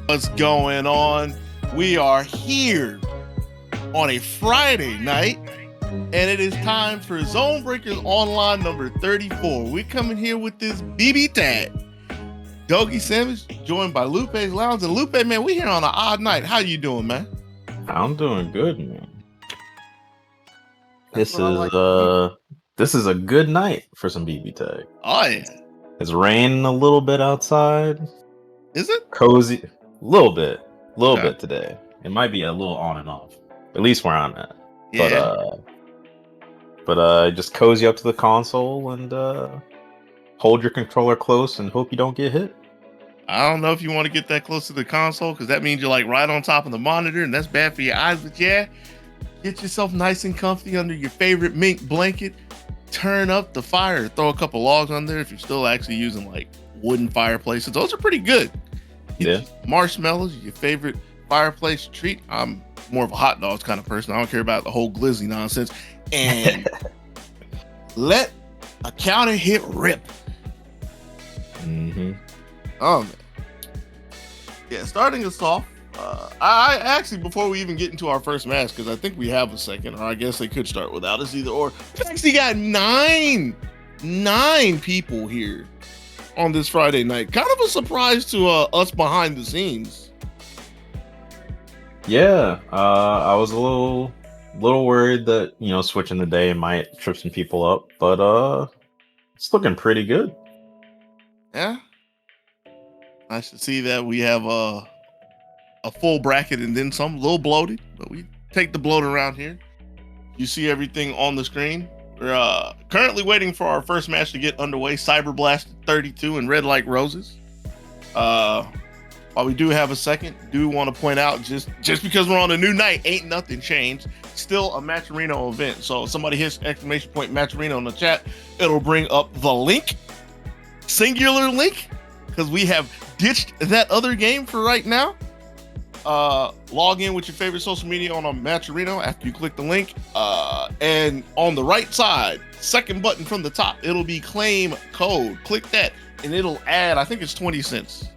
What's going on? We are here on a Friday night, and it is time for ZoneBreakers Online number 34. We're coming here with this BB tag. Doggy Sandwich, joined by Lupe's Lounge. And Lupe, man, we here on an odd night. How you doing, man? I'm doing good, man. This is a good night for some BB tag. Oh yeah. It's raining a little bit outside. Is it? Cozy. A little bit today. It might be a little on and off. At least where I'm at. Yeah. But just cozy up to the console and hold your controller close and hope you don't get hit. I don't know if you want to get that close to the console, because that means you're like right on top of the monitor, and that's bad for your eyes. But yeah, get yourself nice and comfy under your favorite mink blanket. Turn up the fire. Throw a couple logs on there if you're still actually using like wooden fireplaces. Those are pretty good. Yeah. Marshmallows, your favorite fireplace treat. I'm more of a hot dogs kind of person. I don't care about the whole glizzy nonsense. And let a counter hit rip. Mm-hmm. Oh man. Yeah, starting us off. I actually, before we even get into our first match, because I think we have a second, or I guess they could start without us, either or. We actually got nine people here on this Friday night. Kind of a surprise to us behind the scenes. Yeah, I was a little worried that switching the day might trip some people up, but it's looking pretty good. Yeah, nice to see that we have a full bracket and then some. A little bloated, but we take the bloat around here. You see everything on the screen. We're currently waiting for our first match to get underway. Cyberblaster 32 and Red Like Roses. While we do have a second, do want to point out just because we're on a new night, ain't nothing changed. Still a Matcherino event. So if somebody hits exclamation point Matcherino in the chat, it'll bring up the link, singular link, because we have ditched that other game for right now. Log in with your favorite social media on a Matcherino after you click the link. And on the right side, second button from the top, it'll be claim code. Click that and it'll add, I think it's 20 cents.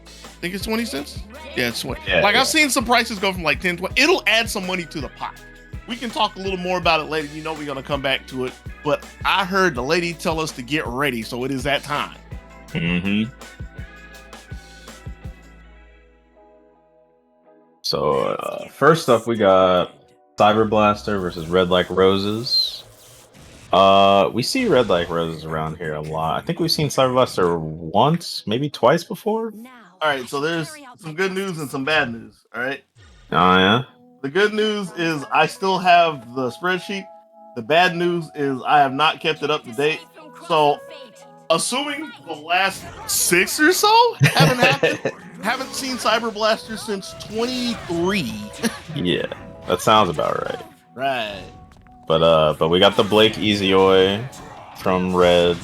I think it's 20 cents. Yeah, it's 20. Yeah, I've seen some prices go from like 10, 20. It'll add some money to the pot. We can talk a little more about it later. We're going to come back to it. But I heard the lady tell us to get ready. So it is that time. Mm-hmm. So first up, we got Cyberblaster versus Red Like Roses. We see Red Like Roses around here a lot. I think we've seen Cyberblaster once, maybe twice before. All right, so there's some good news and some bad news. All right. Oh yeah. The good news is I still have the spreadsheet. The bad news is I have not kept it up to date. So, assuming the last 6 or so haven't happened. Haven't seen Cyberblaster since 23. Yeah, that sounds about right. Right. But we got the Blake Easyoy from Red.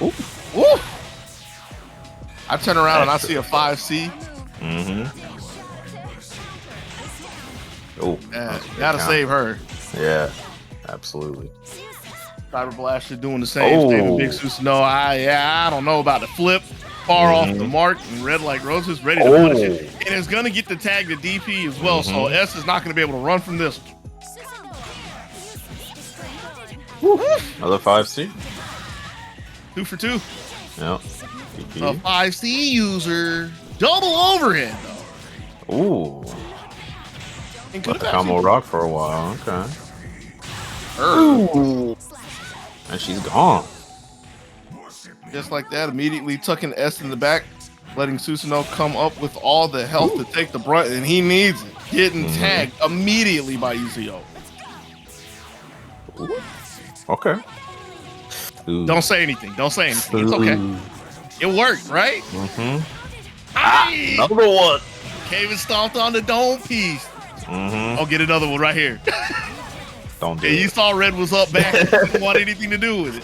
Ooh. Ooh. I turn around and I see a 5C. Mm-hmm. Oh, gotta save her. Yeah, absolutely. Cyberblaster doing the same thing. Big Susan. No, I don't know about the flip. Far off the mark, and Red Like Roses ready to punish it. And it's going to get the tag to DP as well, so S is not going to be able to run from this one. Another 5C. 2 for 2. Yep. A 5C user. Double overhead, though. Ooh. Let the combo rock for a while. Okay. Ooh. And she's gone. Just like that, immediately tucking S in the back, letting Susanoo come up with all the health to take the brunt, and he needs it. Getting tagged immediately by ECO. Okay. Ooh. Don't say anything. Don't say anything. It's okay. It worked, right? Number one. Cave stomped on the dome piece. I'll get another one right here. Don't do it. You saw Red was up back. Didn't want anything to do with it.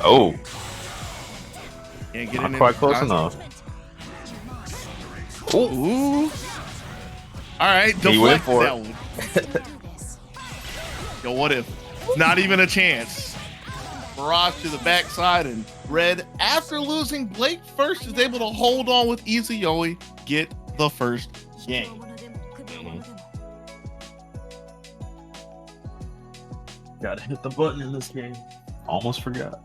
Oh. Can't get Not quite close enough. Ooh. All right, deflect that one. Yo, what if? Not even a chance. Barrage to the backside, and Red, after losing Blake first, is able to hold on with Easy Yoey. get the first game. Gotta hit the button in this game. Almost forgot.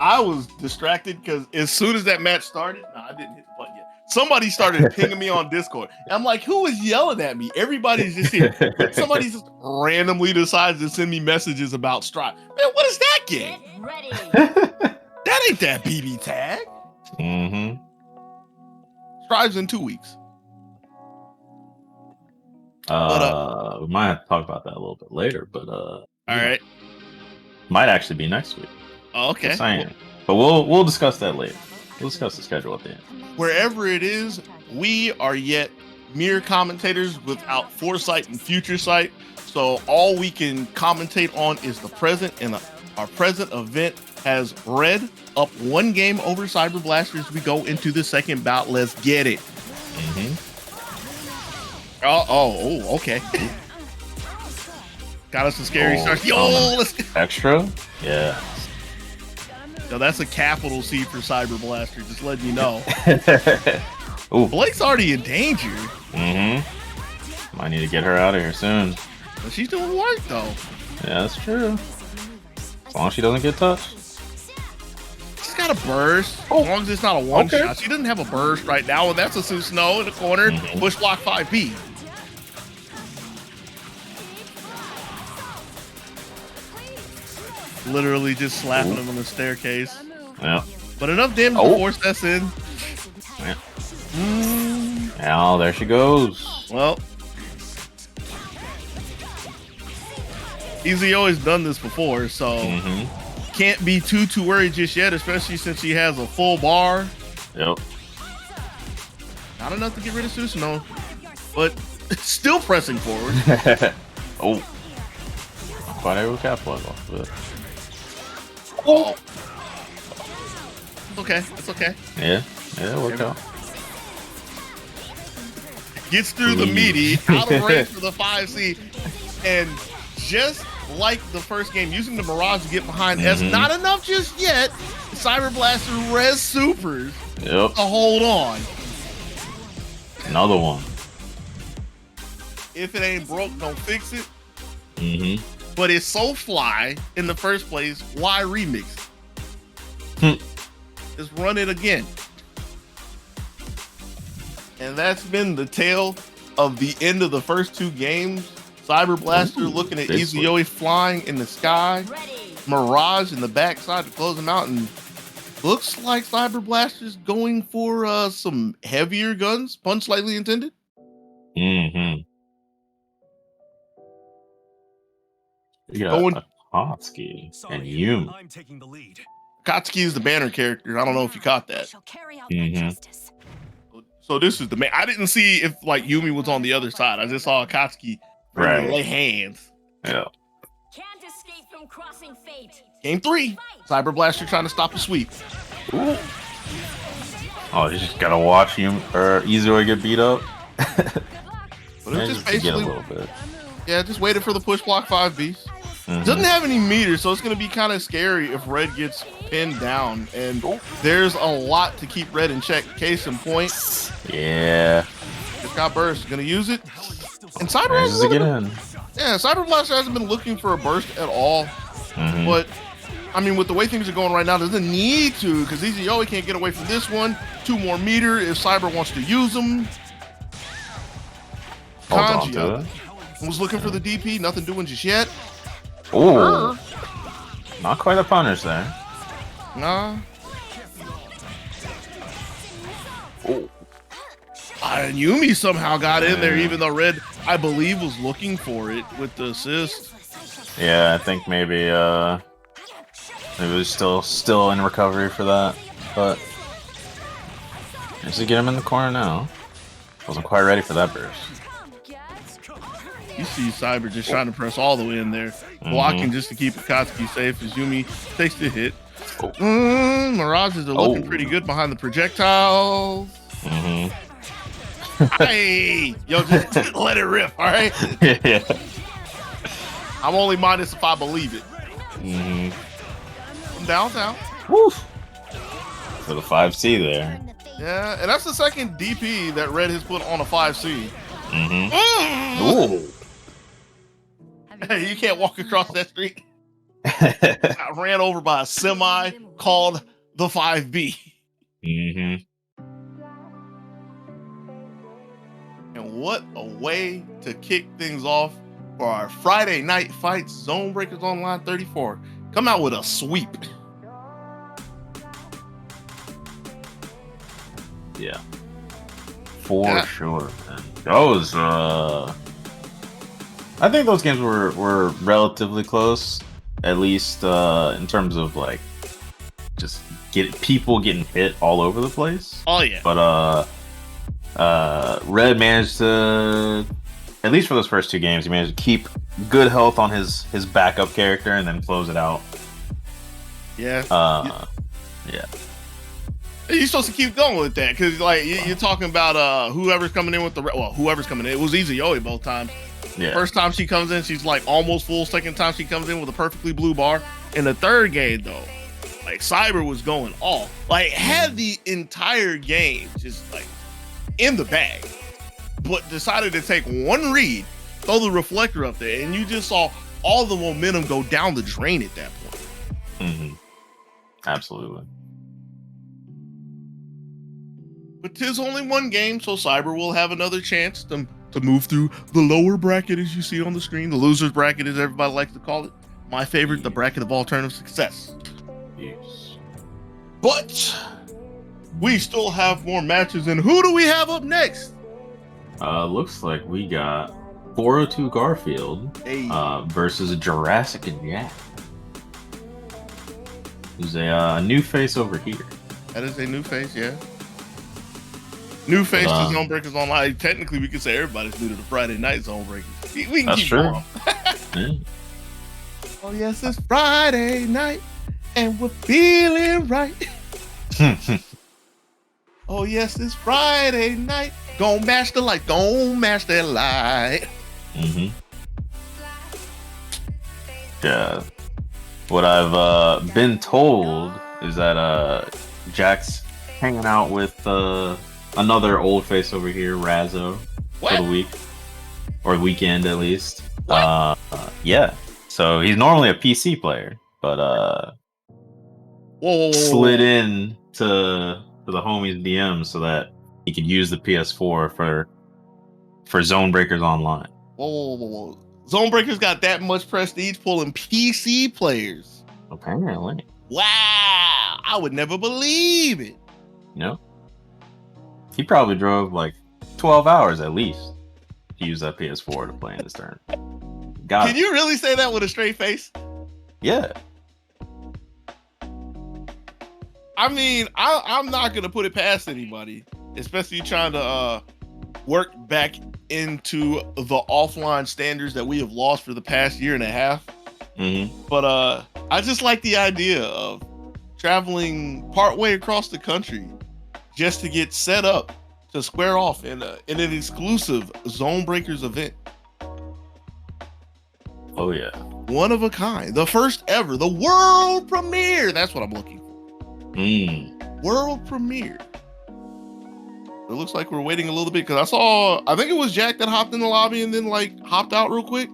I was distracted because as soon as that match started, I didn't hit the button yet. Somebody started pinging me on Discord. And I'm like, who is yelling at me? Everybody's just here. Somebody just randomly decides to send me messages about Strive. Man, what is that game? Get ready. That ain't that BB tag. Mm-hmm. Strive's in 2 weeks. We might have to talk about that a little bit later, but all right. Might actually be next week. Oh, okay. Just saying. But we'll discuss that later. We'll discuss the schedule at the end. Wherever it is, we are yet mere commentators without foresight and future sight. So all we can commentate on is the present, and our present event has Red up 1 game over Cyberblaster as we go into the second bout. Let's get it. Mm-hmm. Oh, okay. Got us a scary start. Yo, let's extra. Yeah. No, that's a capital C for Cyberblaster. Just letting you know. Ooh. Blake's already in danger. Mm-hmm. Might need to get her out of here soon. But she's doing work though. Yeah, that's true. As long as she doesn't get touched. She's got a burst. As long as it's not a one shot. She doesn't have a burst right now, and that's a Sue Snow in the corner. Push block 5B. Literally just slapping him on the staircase. Yeah. But enough damage to force us in. Yeah. Now there she goes. Well, Easy always done this before, so can't be too worried just yet, especially since she has a full bar. Yep. Not enough to get rid of Susanoo, but still pressing forward. Oh. Not quite able to capitalize off of it. Oh. It's okay. It's okay. Yeah. Yeah, it worked out. Gets through the meaty, out of range for the 5C, and just like the first game, using the Mirage to get behind S. Not enough just yet. Cyberblaster res supers to hold on. Another one. If it ain't broke, don't fix it. But it's so fly in the first place. Why remix? Just run it again. And that's been the tale of the end of the first 2 games. Cyberblaster looking at Izuyoi flying in the sky. Mirage in the backside to close him out. And looks like Cyberblaster's going for some heavier guns. Pun slightly intended. You got Akatsuki and Yumi. Akatsuki is the banner character. I don't know if you caught that. So this is the main. I didn't see if like Yumi was on the other side. I just saw Akatsuki lay hands. Yeah. Can't escape from crossing fate. Game 3. Cyberblaster trying to stop the sweep. Ooh. Oh, you just gotta watch Izuyoi get beat up. But it's just basically get a little bit. Yeah, just waited for the push block 5Bs. Doesn't have any meters, so it's going to be kind of scary if Red gets pinned down. And there's a lot to keep Red in check. Case in point. Yeah. Just got burst. Going to use it. And Cyberblaster hasn't been looking for a burst at all. But, I mean, with the way things are going right now, doesn't need to, because Izuyoi can't get away from this one. 2 more meter if Cyber wants to use them. Kanji was looking for the DP. Nothing doing just yet. Ooh. Not quite a punish there. Nah. And Yumi somehow got in there, even though Red, I believe, was looking for it with the assist. Yeah, I think maybe it was still in recovery for that, but just to get him in the corner now. Wasn't quite ready for that burst. You see Cyber just trying to press all the way in there, blocking just to keep Akatsuki safe as Yumi takes the hit. Mirages are looking pretty good behind the projectiles. Hey, yo, just let it rip, all right? Yeah. I'm only minus if I believe it. From downtown. Woo. For the 5C there. Yeah, and that's the second DP that Red has put on a 5 seed. Ooh. Hey, you can't walk across that street. Got ran over by a semi called the 5B. And what a way to kick things off for our Friday night fights. ZoneBreakers Online 34 come out with a sweep. Yeah, for sure, man. Those, I think those games were relatively close, at least in terms of like just people getting hit all over the place. Oh yeah, but Red managed to, at least for those first two games, he managed to keep good health on his backup character and then close it out. Yeah. Yeah. You're supposed to keep going with that because, like, you're talking about whoever's coming in with whoever's coming in. It was Easy Yoey both times. Yeah. First time she comes in, she's like almost full. Second time she comes in with a perfectly blue bar. In the third game, though, like Cyber was going off. Like, had the entire game just like in the bag, but decided to take one read, throw the reflector up there, and you just saw all the momentum go down the drain at that point. Absolutely. But 'tis only one game, so Cyber will have another chance to move through the lower bracket as you see on the screen. The loser's bracket, as everybody likes to call it. My favorite, the bracket of alternative success. Yes. But we still have more matches, and who do we have up next? Looks like we got 402 Garfield versus Jurassic Jack. Who's a new face over here. That is a new face, yeah. New face to ZoneBreakers Online. Technically, we could say everybody's new to the Friday night ZoneBreakers. We can keep going. Yeah. Oh, yes, it's Friday night, and we're feeling right. Oh, yes, it's Friday night. Gon' mash the light. Gon' mash that light. Yeah. What I've been told is that Jack's hanging out with another old face over here, Razzo, for the week. Or weekend, at least. Yeah. So he's normally a PC player, but slid in to the homies DM so that he could use the PS4 for ZoneBreakers Online. Whoa. ZoneBreakers got that much prestige pulling PC players. Apparently. Wow. I would never believe it. No. He probably drove like 12 hours at least to use that PS4 to play in this turn. Can you really say that with a straight face? Yeah. I mean, I'm not going to put it past anybody, especially trying to work back into the offline standards that we have lost for the past year and a half. But I just like the idea of traveling partway across the country just to get set up to square off in an exclusive ZoneBreakers event. Oh yeah. One of a kind. The first ever. The world premiere. That's what I'm looking for. World premiere. It looks like we're waiting a little bit because I think it was Jack that hopped in the lobby and then like hopped out real quick.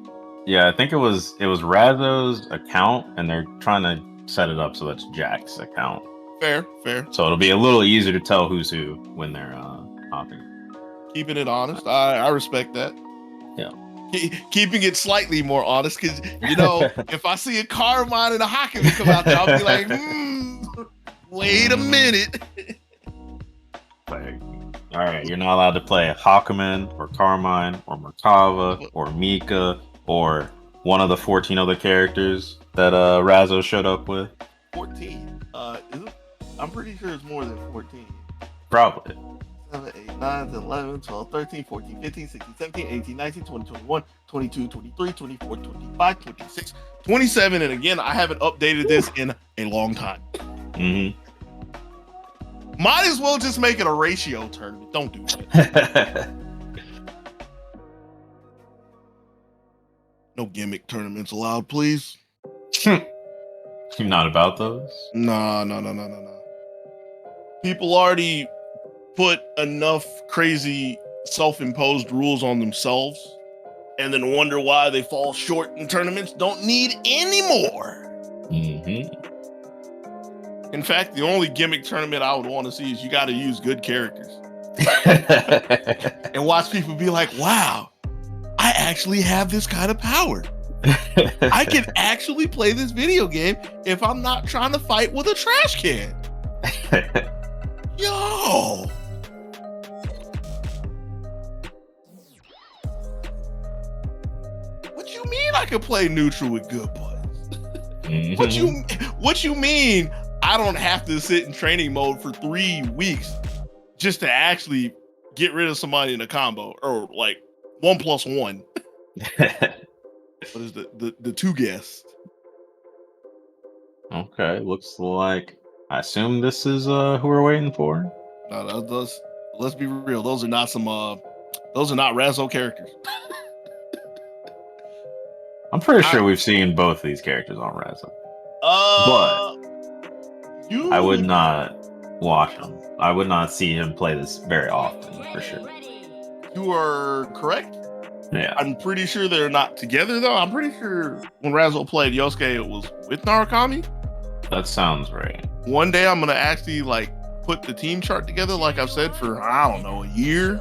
Yeah, I think it was Razzo's account and they're trying to set it up so that's Jack's account. Fair. So it'll be a little easier to tell who's who when they're hopping. Keeping it honest. I respect that. Yeah. Keeping it slightly more honest because, you know, if I see a Carmine and a Hakumen come out there, I'll be like, wait a minute. Like, all right, you're not allowed to play Hakumen or Carmine or Merkava or Mika or one of the 14 other characters that Razzo showed up with. 14? Is it? I'm pretty sure it's more than 14. Probably. 7, 8, 9, 10, 11, 12, 13, 14, 15, 16, 17, 18, 19, 20, 21, 22, 23, 24, 25, 26, 27. And again, I haven't updated this in a long time. Might as well just make it a ratio tournament. Don't do that. No gimmick tournaments allowed, please. You're not about those? No. People already put enough crazy self-imposed rules on themselves and then wonder why they fall short in tournaments don't need any more. In fact, the only gimmick tournament I would want to see is you got to use good characters. And watch people be like, wow, I actually have this kind of power. I can actually play this video game if I'm not trying to fight with a trash can. Yo. What you mean I can play neutral with good buttons? What you mean I don't have to sit in training mode for 3 weeks just to actually get rid of somebody in a combo or like 1+1? What is the two guests? Okay, looks like I assume this is who we're waiting for. No, those, let's be real. Those are not Razzo characters. I'm pretty sure we've seen both of these characters on Razzo. But I would not watch him. I would not see him play this very often, for sure. You are correct. Yeah. I'm pretty sure they're not together, though. I'm pretty sure when Razzo played Yosuke, it was with Narukami. That sounds right. One day I'm going to actually, like, put the team chart together, like I've said, for, I don't know, a year.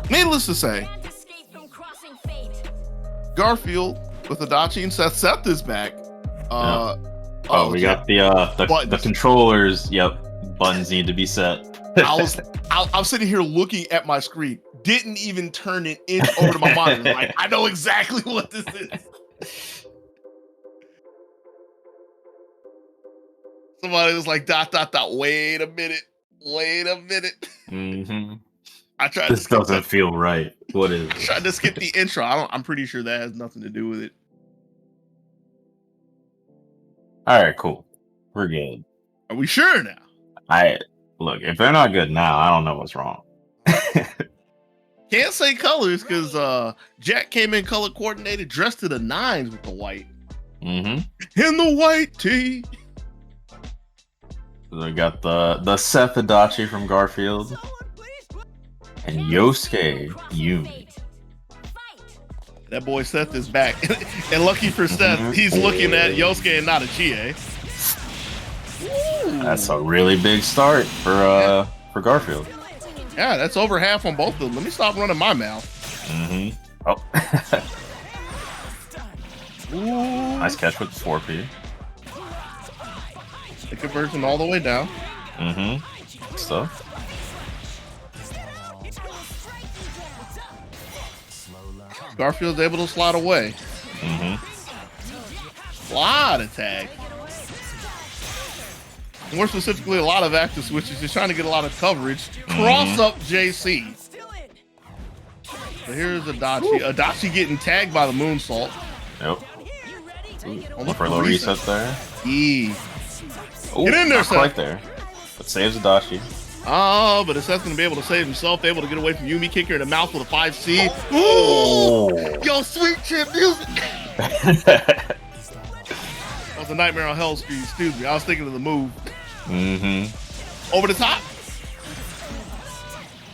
Needless to say, Garfield with Adachi and Seth. Seth is back. We got the controllers. Yep, buttons need to be set. I'm sitting here looking at my screen. Didn't even turn it over to my monitor. Like, I know exactly what this is. Somebody was like, ... Wait a minute. I tried. This doesn't feel right. What is? I tried to skip the intro. I'm pretty sure that has nothing to do with it. All right, cool. We're good. Are we sure now? Look, if they're not good now, I don't know what's wrong. Can't say colors because Jack came in color coordinated, dressed to the nines with the white. In the white tee. We got the Seth Adachi from Garfield and Yosuke Yumi. That boy Seth is back. And lucky for Seth, he's looking at Yosuke and not a Chie. That's a really big start for Garfield. Yeah, that's over half on both of them. Let me stop running my mouth. Oh. Nice catch with the 4P. The conversion all the way down. Stuff. Garfield's able to slide away. Lot of tag. More specifically, a lot of active switches. Just trying to get a lot of coverage. Cross up JC. So here's Adachi. Adachi getting tagged by the moonsault. Yep. Look for a little reset there. Get in there, Seth. Right there. But saves Adachi. Oh, but Seth's going to be able to save himself. Able to get away from Yumi. Kick her in the mouth with a 5C. Ooh! Yo, sweet chip music. That was a Nightmare on Hell Street. Excuse me. I was thinking of the move. Over the top.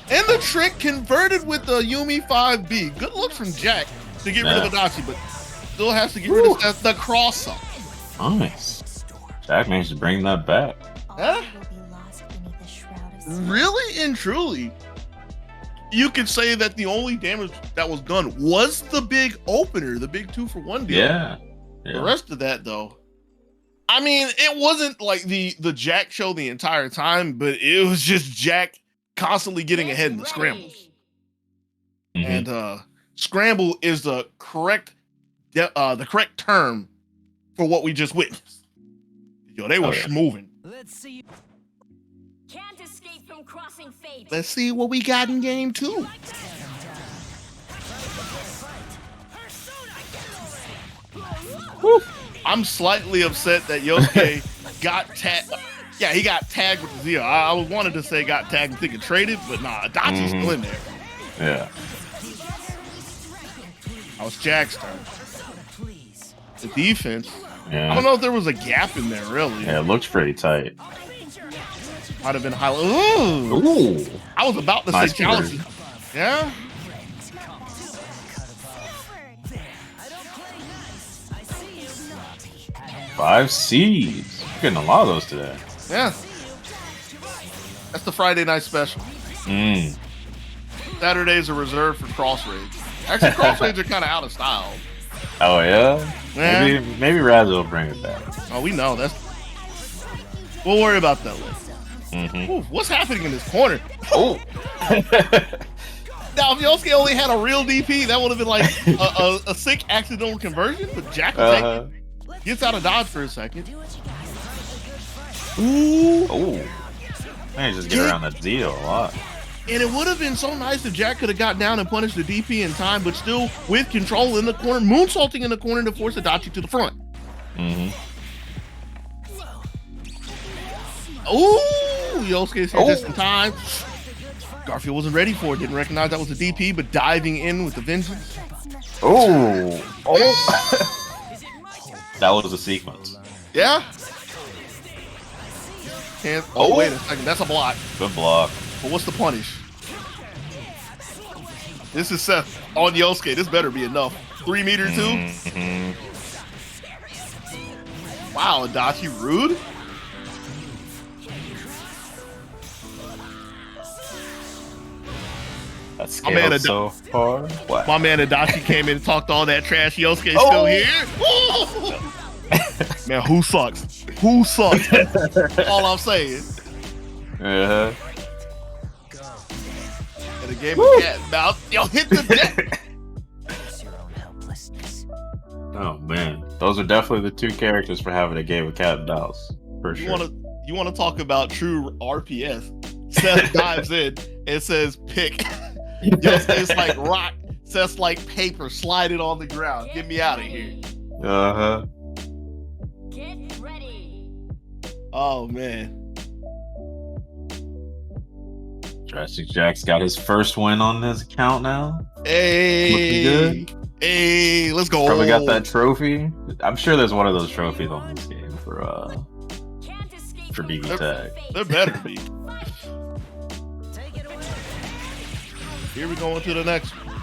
And the trick converted with the Yumi 5B. Good look from Jack to get rid of Adachi, but still has to get rid of Seth, the cross up. Nice. Jack managed to bring that back. Huh? Really and truly, you could say that the only damage that was done was the big opener, the big 2-for-1 deal. Yeah. The rest of that, though, I mean, it wasn't like the Jack show the entire time, but it was just Jack constantly getting ahead in the scrambles. And scramble is the correct term for what we just witnessed. Yo, they were moving. Let's see. Can't escape from crossing fate. Let's see what we got in game 2. Woo. I'm slightly upset that Yosuke got tagged. Yeah, he got tagged with the Zero. I wanted to say got tagged and thinking traded, but nah, Adachi's still in there. Yeah. That was Jack's turn. The defense. Yeah. I don't know if there was a gap in there, really. Yeah, it looks pretty tight. Might have been highlight. Ooh. Ooh. I was about to Nice say challenge. Yeah. Five C's. We're getting a lot of those today. Yeah. That's the Friday night special. Mm. Saturdays are reserved for cross raids. Actually, cross raids are kind of out of style. Oh yeah? Yeah. Maybe Razzo will bring it back. Oh, we know that's. We'll worry about that later. Mm-hmm. Ooh, what's happening in this corner? Oh. Now, if Yosuke only had a real DP, that would have been like a sick accidental conversion. But Jack will take it. Gets out of dodge for a second. Ooh. Oh. Man, just get around that Zito a lot. And it would have been so nice if Jack could have got down and punished the DP in time, but still with control in the corner, moonsaulting in the corner to force Adachi to the front. Mm-hmm. Ooh, Yosuke's here just in time. Garfield wasn't ready for it, didn't recognize that was a DP, but diving in with the vengeance. Oh. That was a sequence. Yeah. Wait a second, that's a block. Good block. But what's the punish? This is Seth on Yosuke. This better be enough. 3 meter too? Mm-hmm. Wow, Adachi rude. That scaled so far. What? My man Adachi came in and talked all that trash. Yosuke's still here. Man, who sucks? Who sucks? All I'm saying. Uh-huh. And a game of cat and mouse. Yo, hit the deck. Oh man, those are definitely the two characters for having a game of cat and mouse for sure. You want to talk about true RPS? Seth dives in and says, "Pick." Yosuke's like rock. Seth's like paper. Slide it on the ground. Get me out of here. Uh-huh. Get ready. Oh man. Jurassic Jack's got his first win on his account now. Hey. Looking good. Hey, let's go. Probably got that trophy. I'm sure there's one of those trophies on this game for BB Tag. There better be. Here we go into the next one.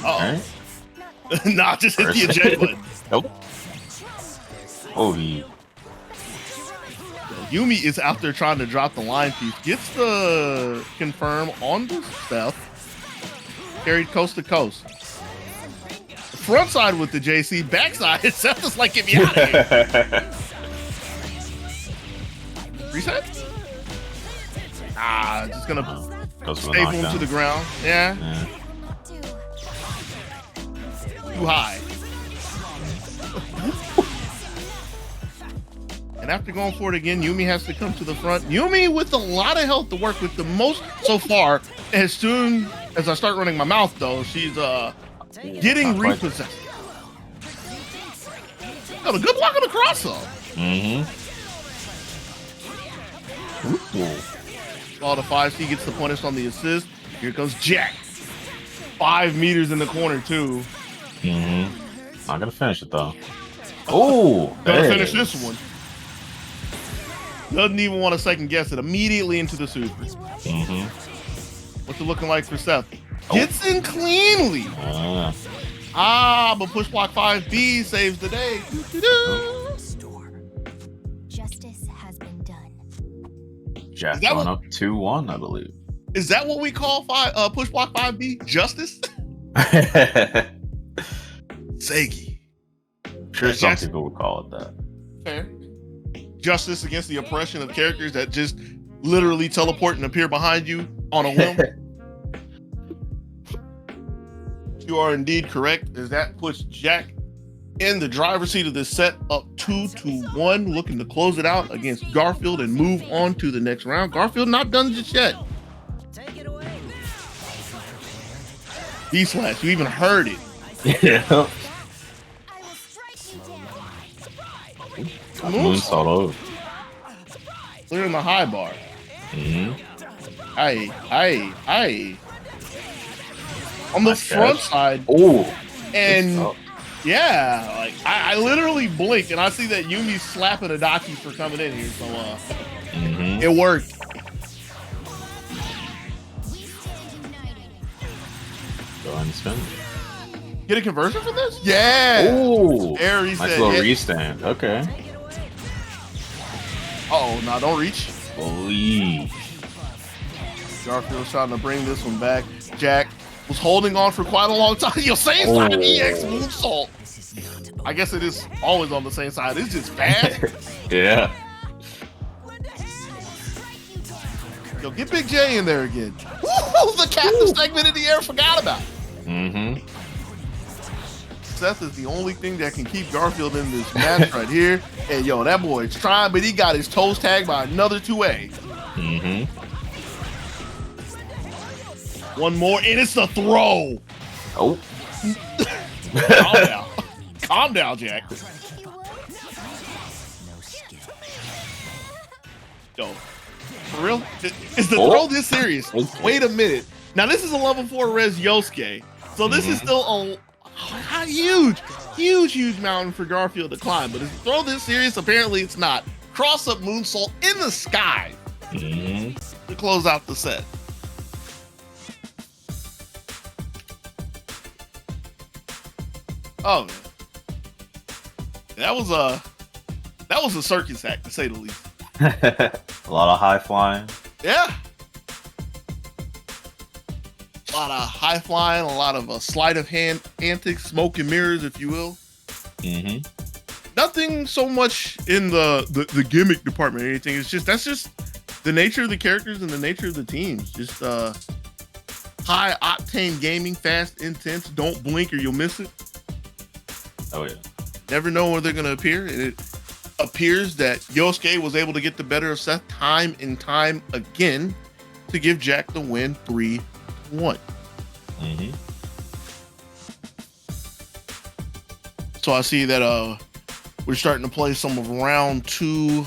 Oh. Okay. Nah, just hit the eject button. Nope. Oh, he. Yumi is out there trying to drop the line piece. Gets the confirm on the Seth. Carried coast to coast. Front side with the JC. Backside, Seth is like, get me out of here. Reset? Just gonna staple him to the ground. Yeah. Too high. And after going for it again, Yumi has to come to the front. Yumi with a lot of health to work with, the most so far. As soon as I start running my mouth, though, she's getting repossessed. Got a good block on the cross up. Mm-hmm. All the 5C gets the punish on the assist. Here comes Jack. 5 meters in the corner, too. Mm-hmm. Not gonna finish it, though. Oh! Gonna finish this one. Doesn't even want to second guess it. Immediately into the super. Mm-hmm. What's it looking like for Seth? Gets in cleanly. But push block 5B saves the day. Justice has been done. Jack going up 2-1, I believe. Is that what we call push block 5B? Justice? Segi. Sure, some people would call it that. Fair. Justice against the oppression of characters that just literally teleport and appear behind you on a whim. You are indeed correct, as that puts Jack in the driver's seat of this set, up 2-1, looking to close it out against Garfield and move on to the next round. Garfield not done just yet. D-slash, you even heard it. Yeah. Moonsault over. Clearing the high bar. Mm-hmm. Aye. On the front side. Oh. And yeah, like I literally blinked and I see that Yumi's slapping Adachi for coming in here, so it worked. Go ahead and spin. Get a conversion from this? Yeah. Ooh, Air nice reset. little restand. Okay. Uh-oh, nah, don't reach. Holy. Garfield's trying to bring this one back. Jack was holding on for quite a long time. Yo, same side EX moonsault. I guess it is always on the same side. It's just fast. Yeah. Yo, get Big J in there again. Woo, the captain segment in the air, forgot about it. Seth is the only thing that can keep Garfield in this match right here. And yo, that boy's trying, but he got his toes tagged by another 2A. One more, and it's the throw. Oh. Calm down. Calm down, Jack. Yo, for real? Is the throw this serious? Wait a minute. Now, this is a level 4 res Yosuke. So this is still a huge mountain for Garfield to climb. But is the throw this serious? Apparently it's not. Cross-up moonsault in the sky to close out the set. Oh, man. That was a circus act, to say the least. A lot of high flying. Yeah. A lot of high flying, a lot of sleight of hand antics, smoke and mirrors, if you will. Nothing so much in the gimmick department or anything. It's just that's just the nature of the characters and the nature of the teams. Just high octane gaming, fast, intense. Don't blink or you'll miss it. Oh yeah. Never know where they're gonna appear. And it appears that Yosuke was able to get the better of Seth time and time again to give Jack the win 3-1. So I see that we're starting to play some of round 2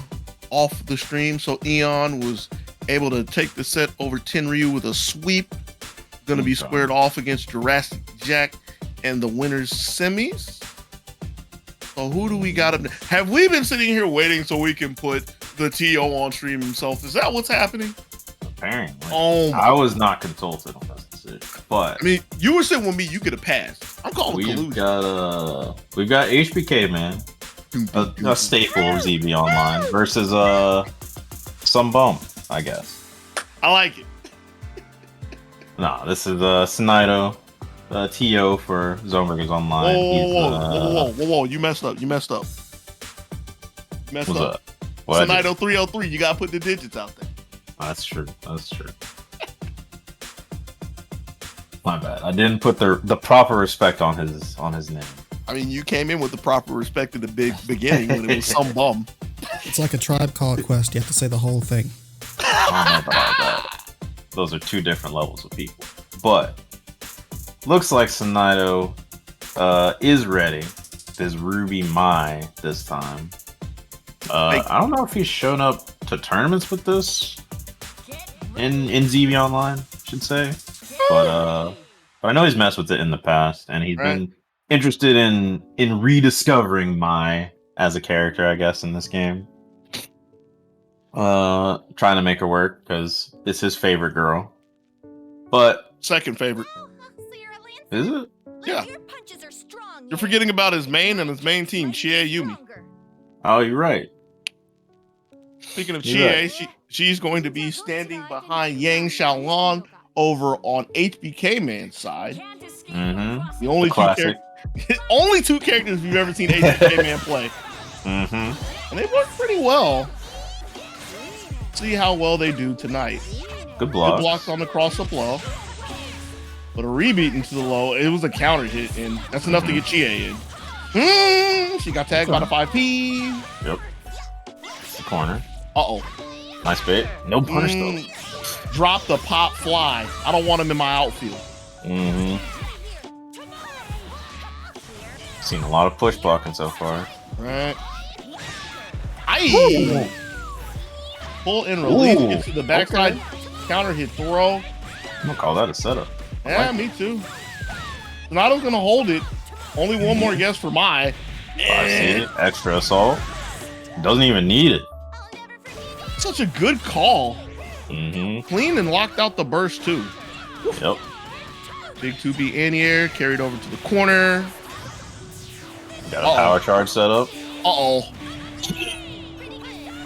off the stream. So Eon was able to take the set over Tenryu with a sweep. Going to be squared off against Jurassic Jack and the winners semis. So who do we got up? Have we been sitting here waiting so we can put the TO on stream himself? Is that what's happening? Apparently. Oh, I was not consulted on this decision, but I mean, you were sitting with me. You could have passed. I'm calling collusion. We've got HPK Man, a staple of ZB Online versus some bum, I guess. I like it. Nah, this is Sonata. TO for ZoneBreakers Online. Whoa, you messed up. You messed up. What's up? What? Sonata 303, you gotta put the digits out there. That's true. My bad. I didn't put the proper respect on his name. I mean, you came in with the proper respect at the big beginning when it was some bum. It's like a Tribe Called Quest. You have to say the whole thing. I don't know about that. Those are two different levels of people. But looks like Sonata is ready. There's Ruby Mai this time. I don't know if he's shown up to tournaments with this in ZB Online, I should say. But I know he's messed with it in the past, and he's been interested in rediscovering Mai as a character, I guess, in this game. Trying to make her work because it's his favorite girl. But second favorite. Is it? Yeah. You're forgetting about his main and his main team, Chie Yumi. Oh, you're right. Speaking of Chie, she's going to be standing behind Yang Xiaolong over on HPK Man's side. The only two characters we've ever seen HPK Man play. And they work pretty well. See how well they do tonight. Good block. Good blocks on the cross-up low. But a rebeat into the low, it was a counter hit, and that's enough to get Chie in. She got tagged by the 5P. Yep. The corner. Uh-oh. Nice bait. No punish, though. Drop the pop fly. I don't want him in my outfield. Seen a lot of push blocking so far. Right. Aye. Pull and release. Get to the backside. Counter hit throw. I'm gonna call that a setup. Yeah, me too. Sonata's gonna hold it. Only one more guess for Mai. 5C, extra assault. Doesn't even need it. Such a good call. Mm-hmm. Clean and locked out the burst too. Yep. Big 2B anti-air carried over to the corner. Got a power charge set up. Uh-oh.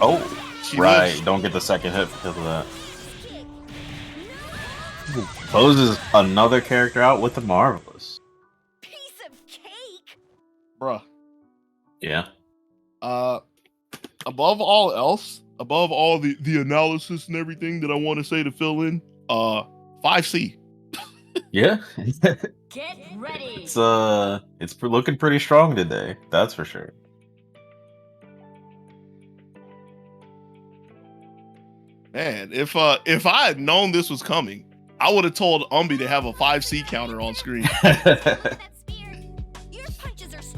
Oh, She right. lives. Don't get the second hit because of that. Closes another character out with the Marvelous. Piece of cake. Bruh. Yeah. Above all else, above all the analysis and everything that I want to say to fill in, 5C. Yeah. Get ready. It's looking pretty strong today. That's for sure. Man, if I had known this was coming, I would have told Umbi to have a 5C counter on screen.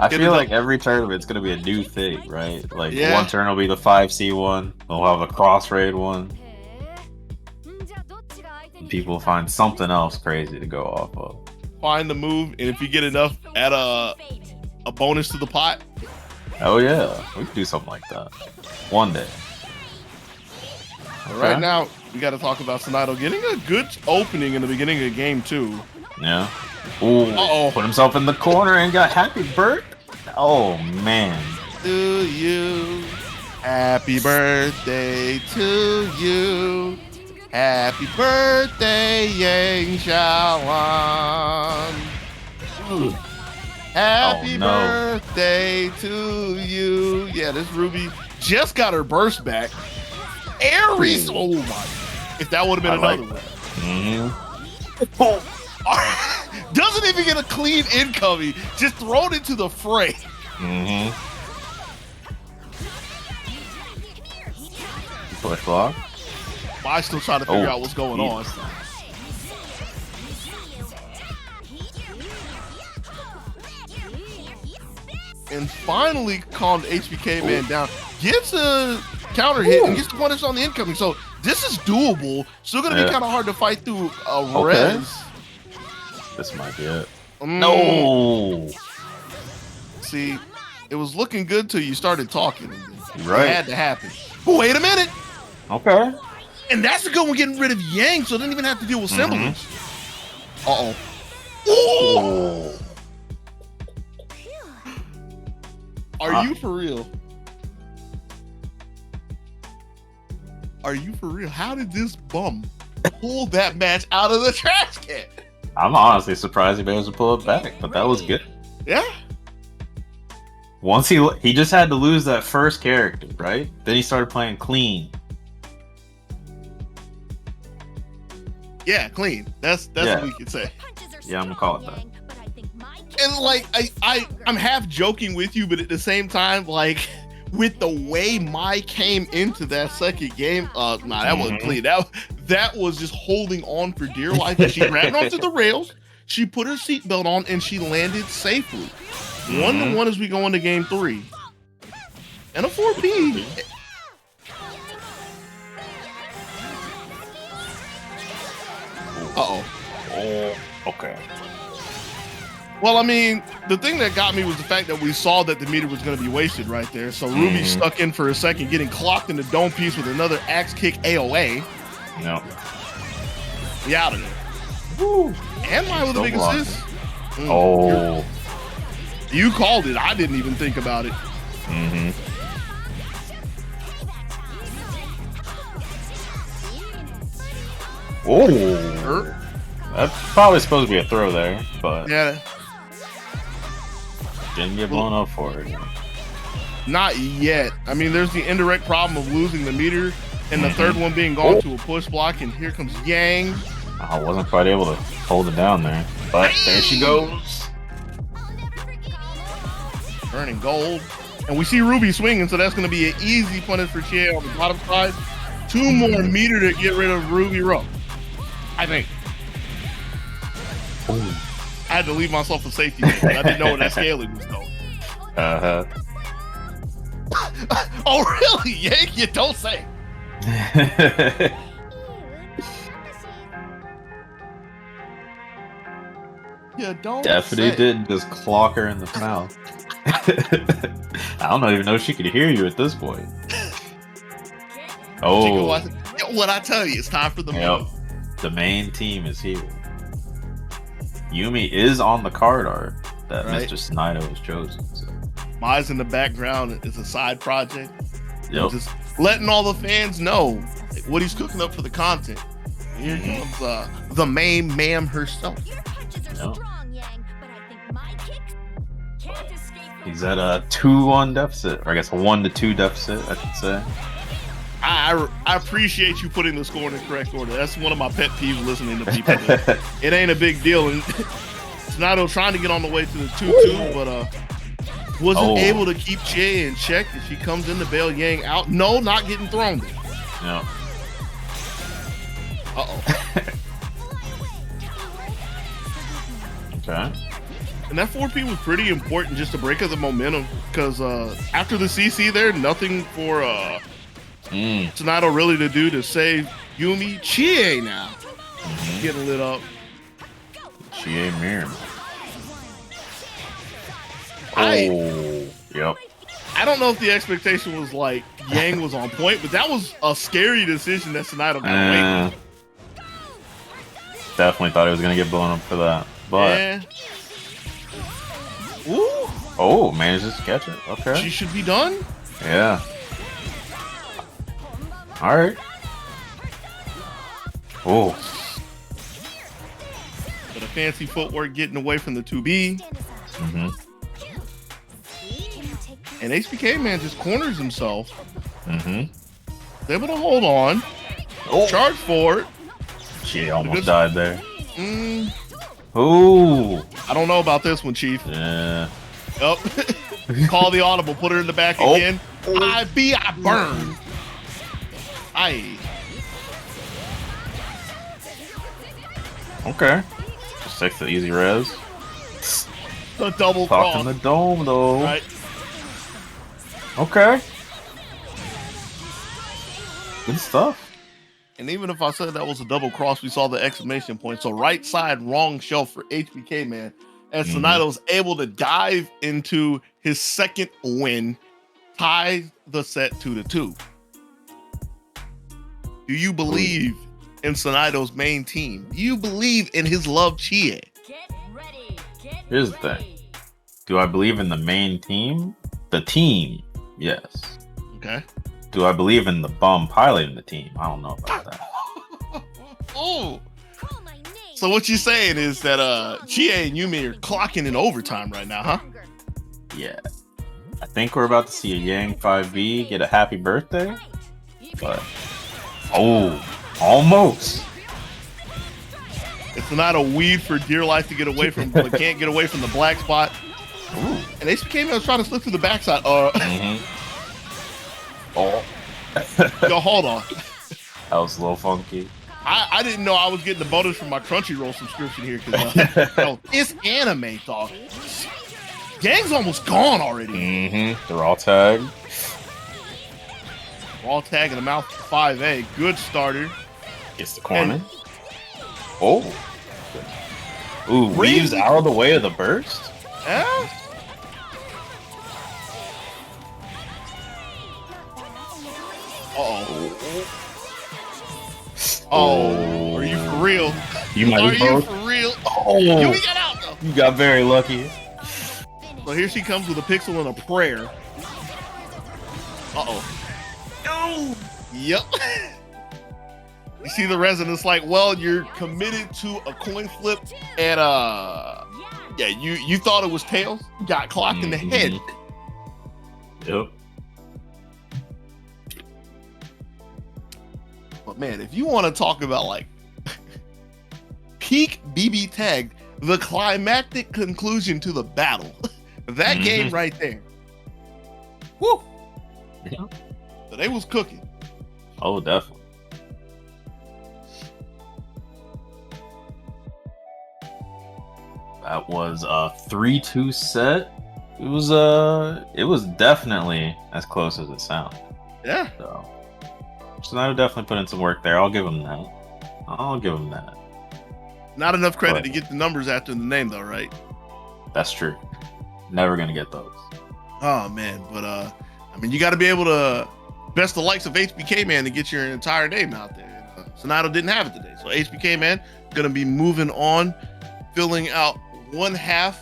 I feel like every tournament it's gonna be a new thing, right? Like Yeah. one turn will be the 5C one, we'll have a cross raid one. People find something else crazy to go off of. Find the move, and if you get enough, add a bonus to the pot. Oh yeah, we could do something like that one day. Right Okay. now, we got to talk about Sonata getting a good opening in the beginning of game 2. Yeah. Ooh. Uh-oh. Put himself in the corner and got happy bird. Oh man. To you, happy birthday to you, happy birthday, Yang Xiaolan. Happy Oh, no. birthday to you. Yeah, this Ruby just got her burst back. Aries, oh my! If that would have been I another like one. Mm-hmm. Doesn't even get a clean incoming, just thrown into the fray. Mm-hmm. Push block. I still trying to figure out what's going on. And finally calmed HPK Man down. Gets a counter hit and gets the punish on the incoming. So this is doable. Still gonna be kind of hard to fight through a res. This might be it. Mm. No. See, it was looking good till you started talking. Right. It had to happen. But wait a minute. Okay. And that's a good one getting rid of Yang, so it didn't even have to deal with semblance. Uh-oh. Oh. Are you for real? Are you for real? How did this bum pull that match out of the trash can? I'm honestly surprised he managed to pull it back, but that was good. Yeah. Once he just had to lose that first character, right? Then he started playing clean. Yeah, clean. That's what we could say. Yeah, I'm gonna call it that. And like I'm half joking with you, but at the same time, like with the way Mai came into that second game, that wasn't clean. That was just holding on for dear life. And she grabbed onto the rails, she put her seatbelt on, and she landed safely. 1-1 as we go into game 3. And a 4P. Uh-oh. Oh, okay. Well, I mean, the thing that got me was the fact that we saw that the meter was going to be wasted right there. So Ruby stuck in for a second, getting clocked in the dome piece with another axe kick AOA. No. We out of there. Woo. And Mai with a big assist. Oh. You called it. I didn't even think about it. Mm-hmm. Oh. That's probably supposed to be a throw there, but Yeah. didn't get blown up for it. Not yet. I mean, there's the indirect problem of losing the meter, and the third one being gone to a push block, and here comes Yang. I wasn't quite able to hold it down there, but there she goes. Earning gold. And we see Ruby swinging, so that's going to be an easy punish for Chia on the bottom side. 2 more meter to get rid of Ruby Row, I think. Ooh. I had to leave myself a safety net. I didn't know what that scaling was going. Uh-huh. Oh, really? Yank? You don't say. You don't Definitely say. didn't just clock her in the mouth. I don't even know if she could hear you at this point. Chico, Oh, what I tell you, it's time for the yep. move. The main team is here. Yumi is on the card art that Right. Mr. Sonata was chosen. So. Mize in the background is a side project. Yep. Just letting all the fans know what he's cooking up for the content. Here comes the main ma'am herself. Your punches are No. strong, Yang, but I think my kicks can't escape from He's at a 2-1 deficit, or I guess a 1-2 deficit, I should say. I appreciate you putting the score in the correct order. That's one of my pet peeves listening to people. It ain't a big deal. And Sonata trying to get on the way to the 2-2, but wasn't able to keep Che in check as she comes in to bail Yang out. No, not getting thrown. No. Uh-oh. Okay. And that 4P was pretty important just to break up the momentum because after the CC there, nothing for Sonata really to do to save Yumi. Chie now getting lit up. She ain't mirror. I Yep. don't know if the expectation was like Yang was on point, but that was a scary decision that Sonata got away with. Definitely thought he was gonna get blown up for that, but Yeah. Ooh, oh, manages to catch it. Okay. she should be done. Yeah. All right. Oh. But a fancy footwork getting away from the 2B. Mm-hmm. And HPK Man just corners himself. Mm-hmm. He's able to hold on. Charge forward. She almost died there. Mm, Ooh. I don't know about this one, Chief. Yeah. Yep. Call the audible. Put her in the back again. I burn. Okay. Just takes the easy res. The double Talking cross. the dome though. Right. Okay. Good stuff. And even if I said that was a double cross, we saw the exclamation point. So right side wrong shelf for HPK Man. And Sonata was able to dive into his second win, tie the set 2-2. Do you believe in Sonato's main team? Do you believe in his love Chie? Get ready. Get Here's the ready. thing. Do I believe in the main team? The team, yes. Okay. Do I believe in the bum piloting the team? I don't know about that. Oh. Call my name. So what you're saying is that Chie and Yumi are clocking in overtime right now, huh? Yeah. I think we're about to see a Yang 5B get a happy birthday. But oh, almost. It's not a weed for dear life to get away from, but can't get away from the black spot. Ooh. And HPK Man was trying to slip through the backside. Oh. Yo, hold on. That was a little funky. I didn't know I was getting the bonus from my Crunchyroll subscription here because it's anime, dog. Gang's almost gone already. They're all tagged. All tag in the mouth 5A. Good starter. Gets the corner. Oh. Ooh, weaves out of the way of the burst. Yeah. Oh, are you for real? You might Are be you both. for real? Oh, Yumi got out though. you got very lucky. So here she comes with a pixel and a prayer. Oh. Yep. You see the resonance like, well, you're committed to a coin flip and yeah, you thought it was tails, got clocked in the head. Yep. But man, if you want to talk about like peak BB tag, the climactic conclusion to the battle, that game right there. Woo! Yeah. So they was cooking. Oh, definitely. That was a 3-2 set. It was definitely as close as it sounded. Yeah. So I would definitely put in some work there. I'll give him that. Not enough credit to get the numbers after the name though, right? That's true. Never gonna get those. Oh man, but I mean, you got to be able to best the likes of HPK Man to get your entire name out there. Sonata didn't have it today, so HPK Man gonna be moving on, filling out one half,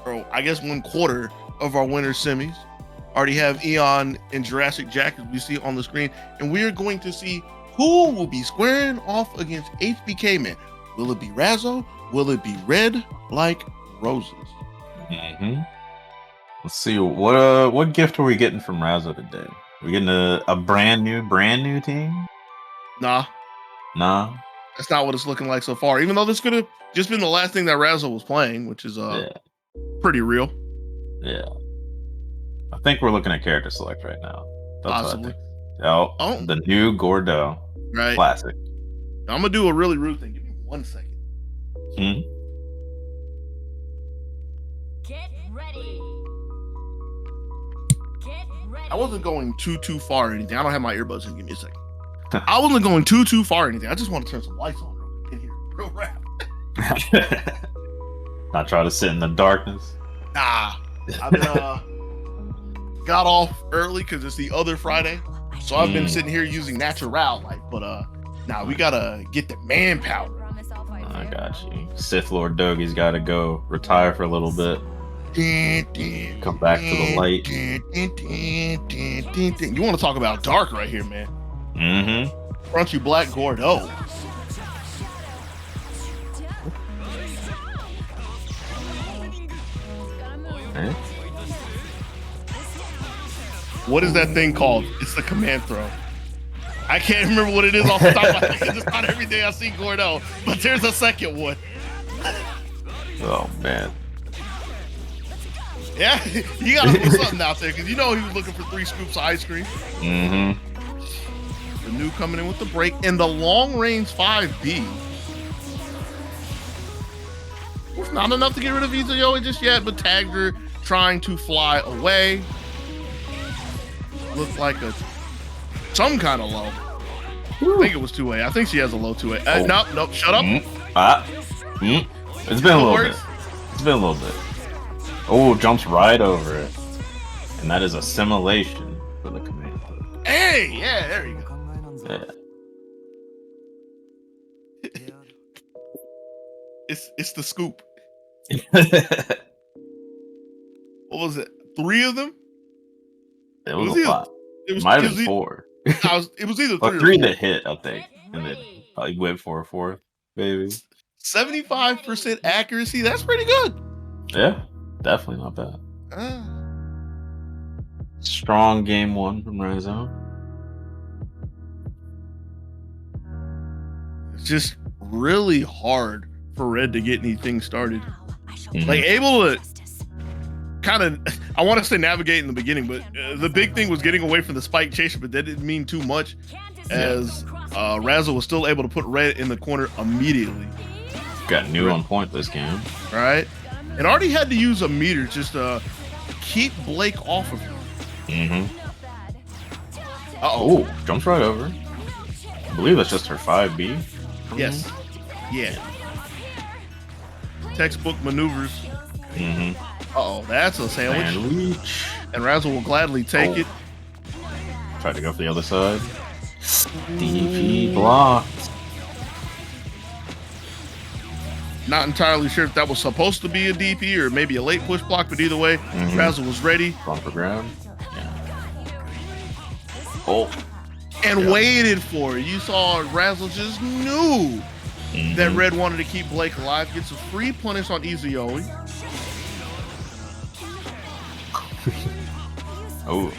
or I guess 1/4 of our winner semis. Already have Eon and Jurassic Jack as we see on the screen, and we are going to see who will be squaring off against HPK Man. Will it be Razzo? Will it be Red Like Roses? Mm-hmm. Let's see what gift are we getting from Razzo today? We getting a brand new team? Nah, that's not what it's looking like so far. Even though this could have just been the last thing that Razzo was playing, which is pretty real. Yeah. I think we're looking at character select right now. That's Possibly. what I think. The new Gordo. Right. Classic. I'm gonna do a really rude thing. Give me 1 second. Get ready. Get ready. I wasn't going too far or anything. I don't have my earbuds in. Give me a second. I wasn't going too far or anything. I just want to turn some lights on real quick in here. Real rap. Not try to sit in the darkness. Nah. I've been got off early because it's the other Friday. So I've been sitting here using natural light, but nah, we gotta get the manpower. I got you. Sith Lord Dogi's gotta go retire for a little bit. Come back to the light. You want to talk about dark right here, man? Mm-hmm. Crunchy Black Gordo. Okay. What is that thing called? It's the command throw. I can't remember what it is off the top of my head. It's not every day I see Gordo, but there's a second one. Oh man. Yeah, you gotta put something out there because you know he was looking for 3 scoops of ice cream. Mm-hmm. The new coming in with the break and the long range 5B. It's not enough to get rid of Izuyo just yet, but tagged her trying to fly away. Looked like some kind of low. I think it was 2A. I think she has a low 2A. Nope, shut up. It's been a little bit. It's been a little bit. Oh, jumps right over it. And that is assimilation for the command. Hey, yeah, there you go. Yeah. It's the scoop. What was it? 3 of them? It was a lot. It might have been 4. It was either 3 or 3 4. that hit, I think. And then probably went for a 4th, maybe. 75% accuracy. That's pretty good. Yeah, definitely not bad. Strong game 1 from Razzo. It's just really hard for Red to get anything started. Mm-hmm. Like able to kind of, I want to say navigate in the beginning, but the big thing was getting away from the spike chaser, but that didn't mean too much as Razzo was still able to put Red in the corner immediately. Got new on point this game. Right? And already had to use a meter just to keep Blake off of him. Mm-hmm. Uh-oh. Jumps right over. I believe that's just her 5B. Yes. Yeah. Textbook maneuvers. Mm-hmm. Uh-oh, that's a sandwich. Sandwich. And Razzo will gladly take it. Tried to go for the other side. DP blocked. Not entirely sure if that was supposed to be a DP or maybe a late push block, but either way, Razzo was ready. Bumper grab. Yeah. Oh. And waited for it. You saw Razzo just knew that Red wanted to keep Blake alive. Gets a free punish on Izuyo. Oh.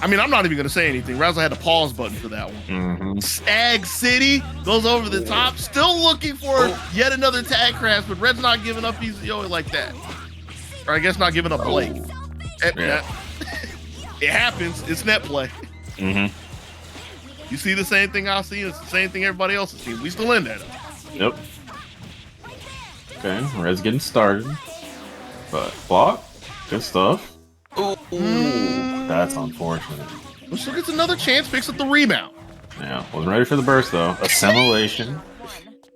I mean, I'm not even going to say anything. Razzo had a pause button for that one. Mm-hmm. Stag City goes over the top. Still looking for yet another tag crash, but Red's not giving up Izuyo like that. Or I guess not giving up Blake. It happens. It's net play. Mm-hmm. You see the same thing I see. It's the same thing everybody else is seeing. We still in that. Yep. Okay, Red's getting started. But block. Good stuff. Ooh, that's unfortunate. Still gets another chance, picks up the rebound. Yeah, wasn't ready for the burst though. Assimilation.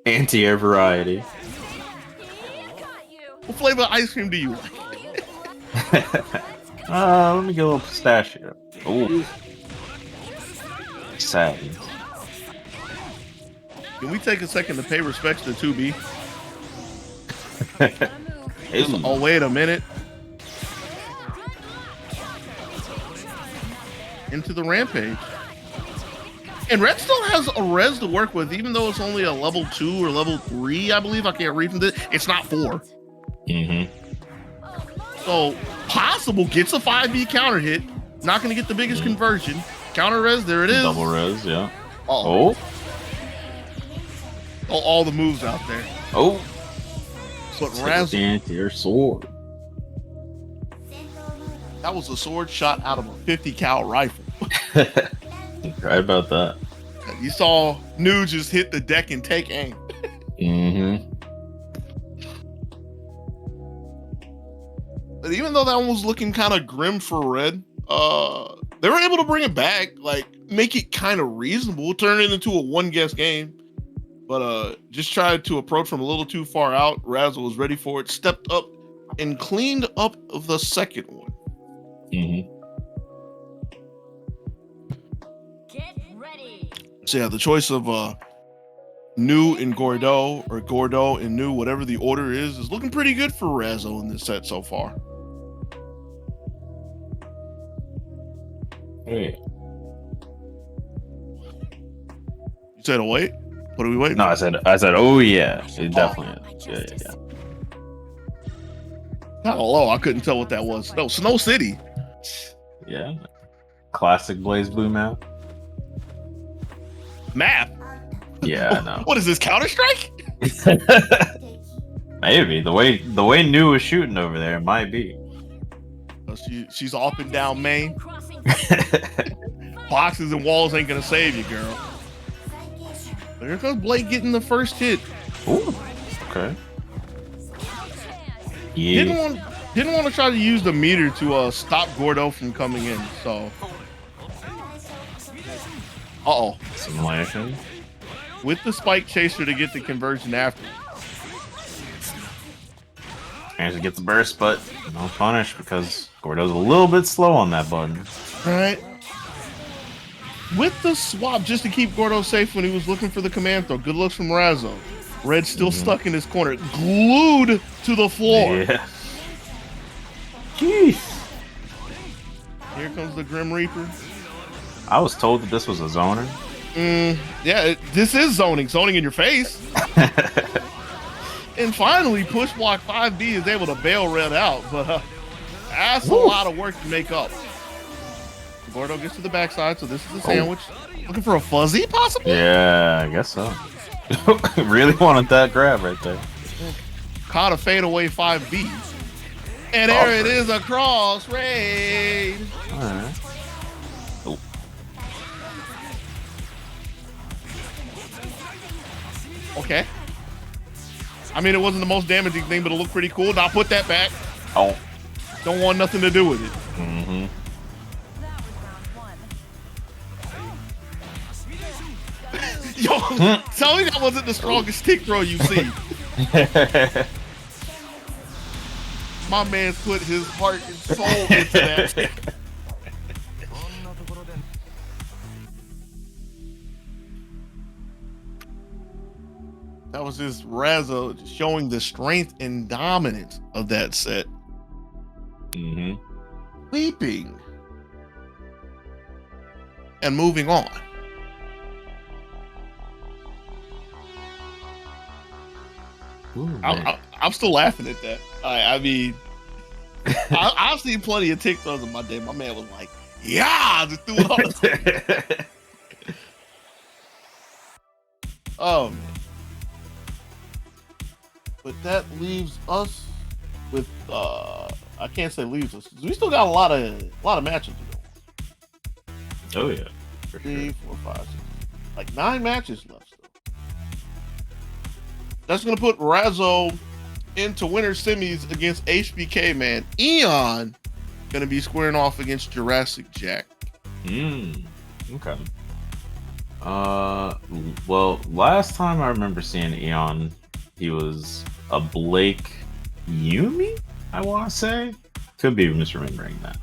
Anti-air variety. What flavor of ice cream do you like? Let me get a little pistachio. Ooh. Sad. Can we take a second to pay respects to 2B? Ooh. Oh, wait a minute. Into the rampage. And Red still has a res to work with, even though it's only a level 2 or level 3, I believe. I can't read from this. It's not 4. Mm-hmm. So, possible gets a 5B counter hit. Not going to get the biggest conversion. Counter res, there it is. Double res, yeah. Oh, all the moves out there. Oh. But Razzo, Anti-air sword. that was a sword shot out of a 50 cal rifle. Right about that. You saw Nu just hit the deck and take aim. Mm-hmm. But even though that one was looking kind of grim for Red, they were able to bring it back, like make it kind of reasonable, turn it into a one-guess game. But just tried to approach from a little too far out. Razzo was ready for it, stepped up, and cleaned up the second one. Mm-hmm. Get ready. So yeah, the choice of Nu and Gordo, or Gordo and Nu, whatever the order is looking pretty good for Razzo in this set so far. Hey. You said, oh, wait? What are we waiting No, for? I said, oh yeah, it definitely is. Yeah. Hello, I couldn't tell what that was. No, Snow City. Yeah. Classic Blazblue map. Map. Yeah, I know. What is this, Counter-Strike? Maybe the way Nu was shooting over there, it might be. She's up and down main. Crossing. Boxes and walls ain't gonna save you, girl. But here comes Blake getting the first hit. Ooh. Okay. Yeah. Didn't want to try to use the meter to stop Gordo from coming in. So, Simulation. with the spike chaser to get the conversion after. Actually gets the burst, but no punish because Gordo's a little bit slow on that button. Right. With the swap just to keep Gordo safe when he was looking for the command throw. Good looks from Razzo. Red still stuck in his corner, glued to the floor. Yeah. Jeez. Here comes the Grim Reaper. I was told that this was a zoner. Yeah, this is zoning. Zoning in your face. And finally, push block 5B is able to bail Red out, but that's a lot of work to make up. Gordo gets to the backside, so this is a sandwich. Looking for a fuzzy, possibly? Yeah, I guess so. Really wanted that grab right there. Caught a fadeaway 5B. And there it is, across raid. All right. Oh. Okay. I mean, it wasn't the most damaging thing, but it looked pretty cool. Now put that back. Oh. Don't want nothing to do with it. Mm-hmm. Yo, tell me that wasn't the strongest stick throw you've seen. My man's put his heart and soul into that. That was just Razzo showing the strength and dominance of that set. Mm-hmm. Weeping. And moving on. Ooh, I'm still laughing at that. I mean, I've seen plenty of tick throws in my day. My man was like, yeah, just threw it all. Oh, man. But that leaves us with, I can't say leaves us. We still got a lot of matches to go. Oh, yeah. For 3, sure. 4, 5, 6. Like 9 matches left still. That's going to put Razzo into winter semis against HPK Man. Eon going to be squaring off against Jurassic Jack. Okay. Well, last time I remember seeing Eon, he was a Blake Yumi, I want to say. Could be misremembering that.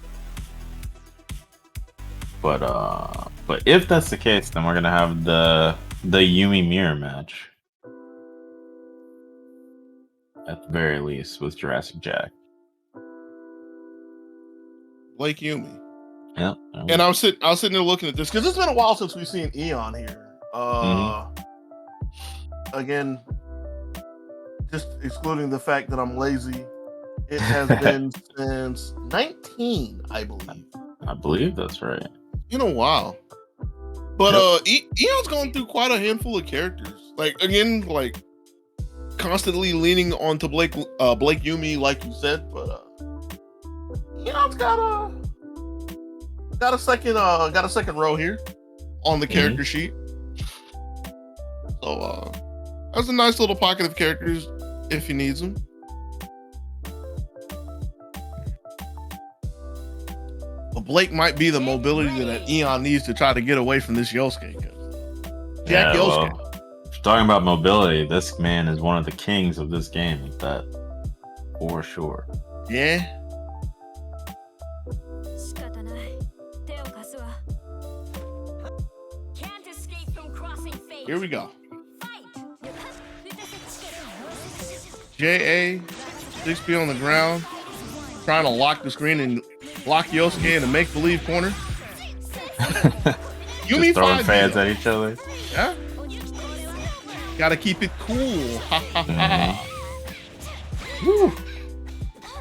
But if that's the case, then we're gonna have the Yumi mirror match. At the very least, with Jurassic Jack. Blake Yumi. Yeah. And I was sitting there looking at this because it's been a while since we've seen Eon here. Again, just excluding the fact that I'm lazy, it has been since 19, I believe. I believe that's right. In a while. But Eon's gone through quite a handful of characters. Like, again, like constantly leaning onto Blake Yumi, like you said, but Eon's got a second row here on the character sheet. So that's a nice little pocket of characters if he needs them. But Blake might be the mobility that Eon needs to try to get away from this Yosuke. Jack Yosuke. Well, if you're talking about mobility, this man is one of the kings of this game with that, for sure. Yeah. Here we go. JA, 6P on the ground, trying to lock the screen and lock Yosuke in a make-believe corner. Yumi throwing fans at each other. Yeah. Gotta keep it cool. Ha ha ha. Woo.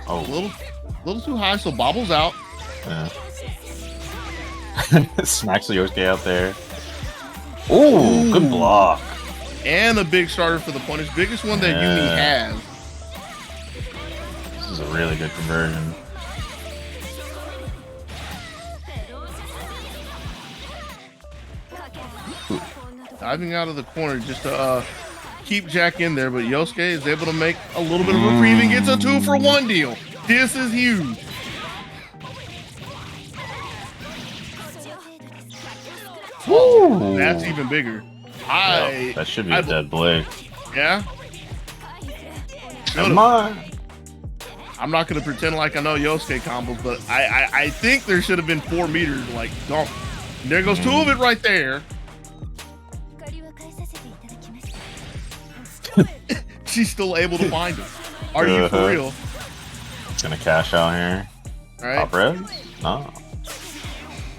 Oh, a little too high, so bobbles out. Yeah. Smacks the Yosuke out there. Ooh, good block. And a big starter for the punish. Biggest one that Yumi has. This is a really good conversion. Diving out of the corner just to keep Jack in there, but Yosuke is able to make a little bit of reprieve and gets a 2-for-1 deal. This is huge. Woo! That's even bigger. That should be a dead Blake. Yeah? Come on. I'm not going to pretend like I know Yosuke combos, but I think there should have been 4 meters. Like, don't. There goes 2 of it right there. She's still able to find him. Are you for real? Gonna cash out here. All right. Top res? No.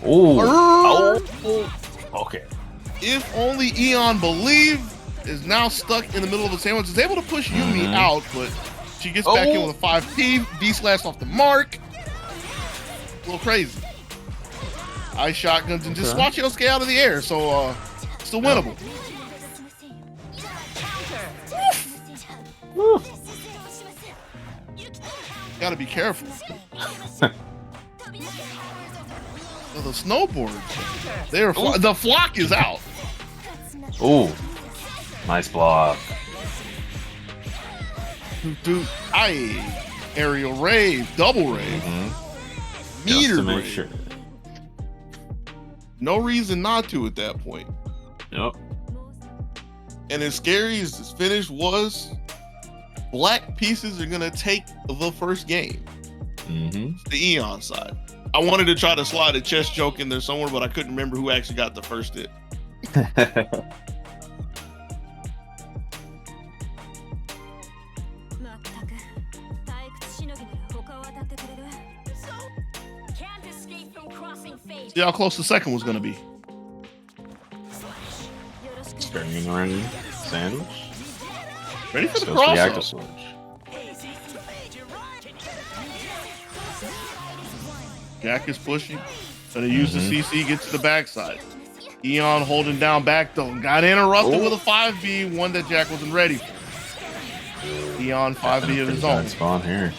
Ooh. Oh. Okay. If only Eon Believe is now stuck in the middle of the sandwich. Is able to push Yumi out, but she gets back in with a 5P. D-slash off the mark. A little crazy. Ice shotguns and just watch Yosuke out of the air. So, still winnable. Woo. Gotta be careful. So the snowboards, the flock is out. Ooh, nice block. Dude, aerial rave, double rave, meter Just to make rave. sure. No reason not to at that point. Yep. And as scary as this finish was, black pieces are gonna take the first game. It's the Eon side. I wanted to try to slide a chess joke in there somewhere, but I couldn't remember who actually got the first hit. See how close the second was gonna be. Turning around sandwich. Ready for the Supposed to be active crossover. switch. Jack is pushing. Gonna use the CC, get to the backside. Eon holding down back though. Got interrupted with a 5B, one that Jack wasn't ready for. Eon 5B of his own. Spawn here.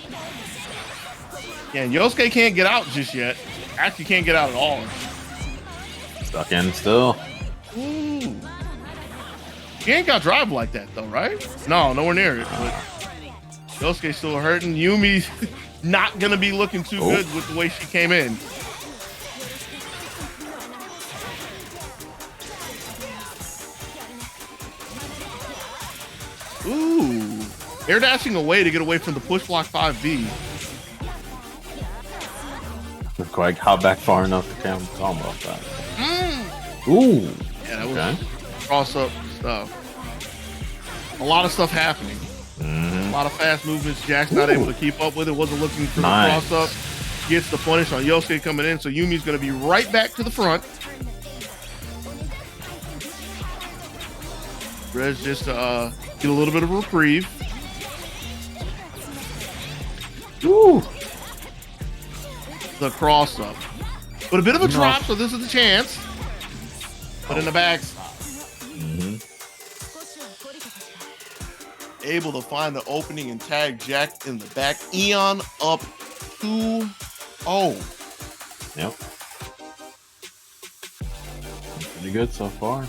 Yeah, and Yosuke can't get out just yet. Actually can't get out at all. Stuck in still. Ooh. He ain't got drive like that though, right? No, nowhere near it. But Yosuke's still hurting. Yumi's not gonna be looking too good with the way she came in. Ooh. Air dashing away to get away from the push block 5B. quite hop back far enough to count combo that. Ooh. Yeah, that was cross up stuff. A lot of stuff happening. A lot of fast movements. Jack's not able to keep up with it. Wasn't looking for the cross up. Gets the punish on Yosuke coming in, so Yumi's going to be right back to the front. Rez just get a little bit of a reprieve. Ooh. The cross up. But a bit of a drop, so this is the chance. But in the back. Able to find the opening and tag Jack in the back. Eon up 2-0. Yep. Pretty good so far.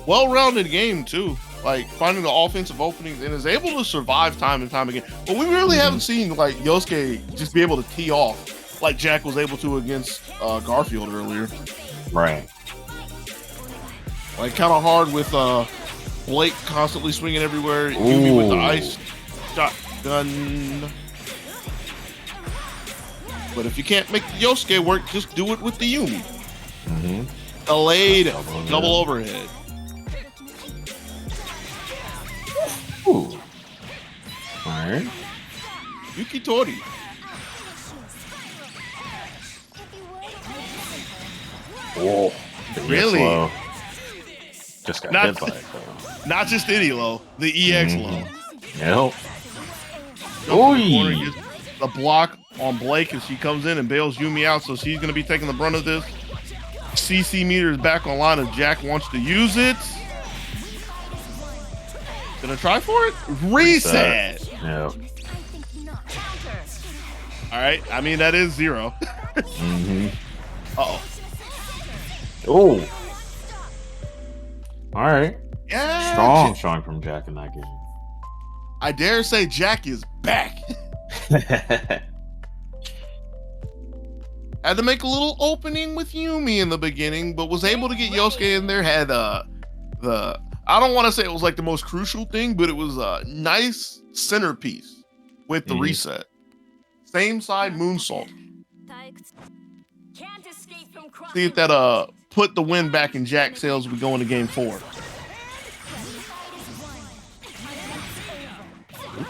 Well-rounded game too. Like finding the offensive openings and is able to survive time and time again. But we really haven't seen like Yosuke just be able to tee off like Jack was able to against Garfield earlier. Right. Like kind of hard with Blake constantly swinging everywhere. Yumi with the ice shotgun. But if you can't make the Yosuke work, just do it with the Yumi. Delayed double overhead. Ooh. Alright. Yuki Tori. Whoa. Really? Low. Just got hit by it though. Not just any low, the EX low. Yep. Corner gets the block on Blake as she comes in and bails Yumi out, so she's going to be taking the brunt of this. CC meter is back online if Jack wants to use it. Gonna try for it? Reset. Yep. All right. I mean, that is 0. Uh-oh. Oh. All right. Yeah. Strong from Jack in that game. I dare say Jack is back. Had to make a little opening with Yumi in the beginning, but was able to get Yosuke in there. Had I don't want to say it was like the most crucial thing, but it was a nice centerpiece with the reset. Same side moonsault. See if that put the win back in Jack's sails as we go into game 4.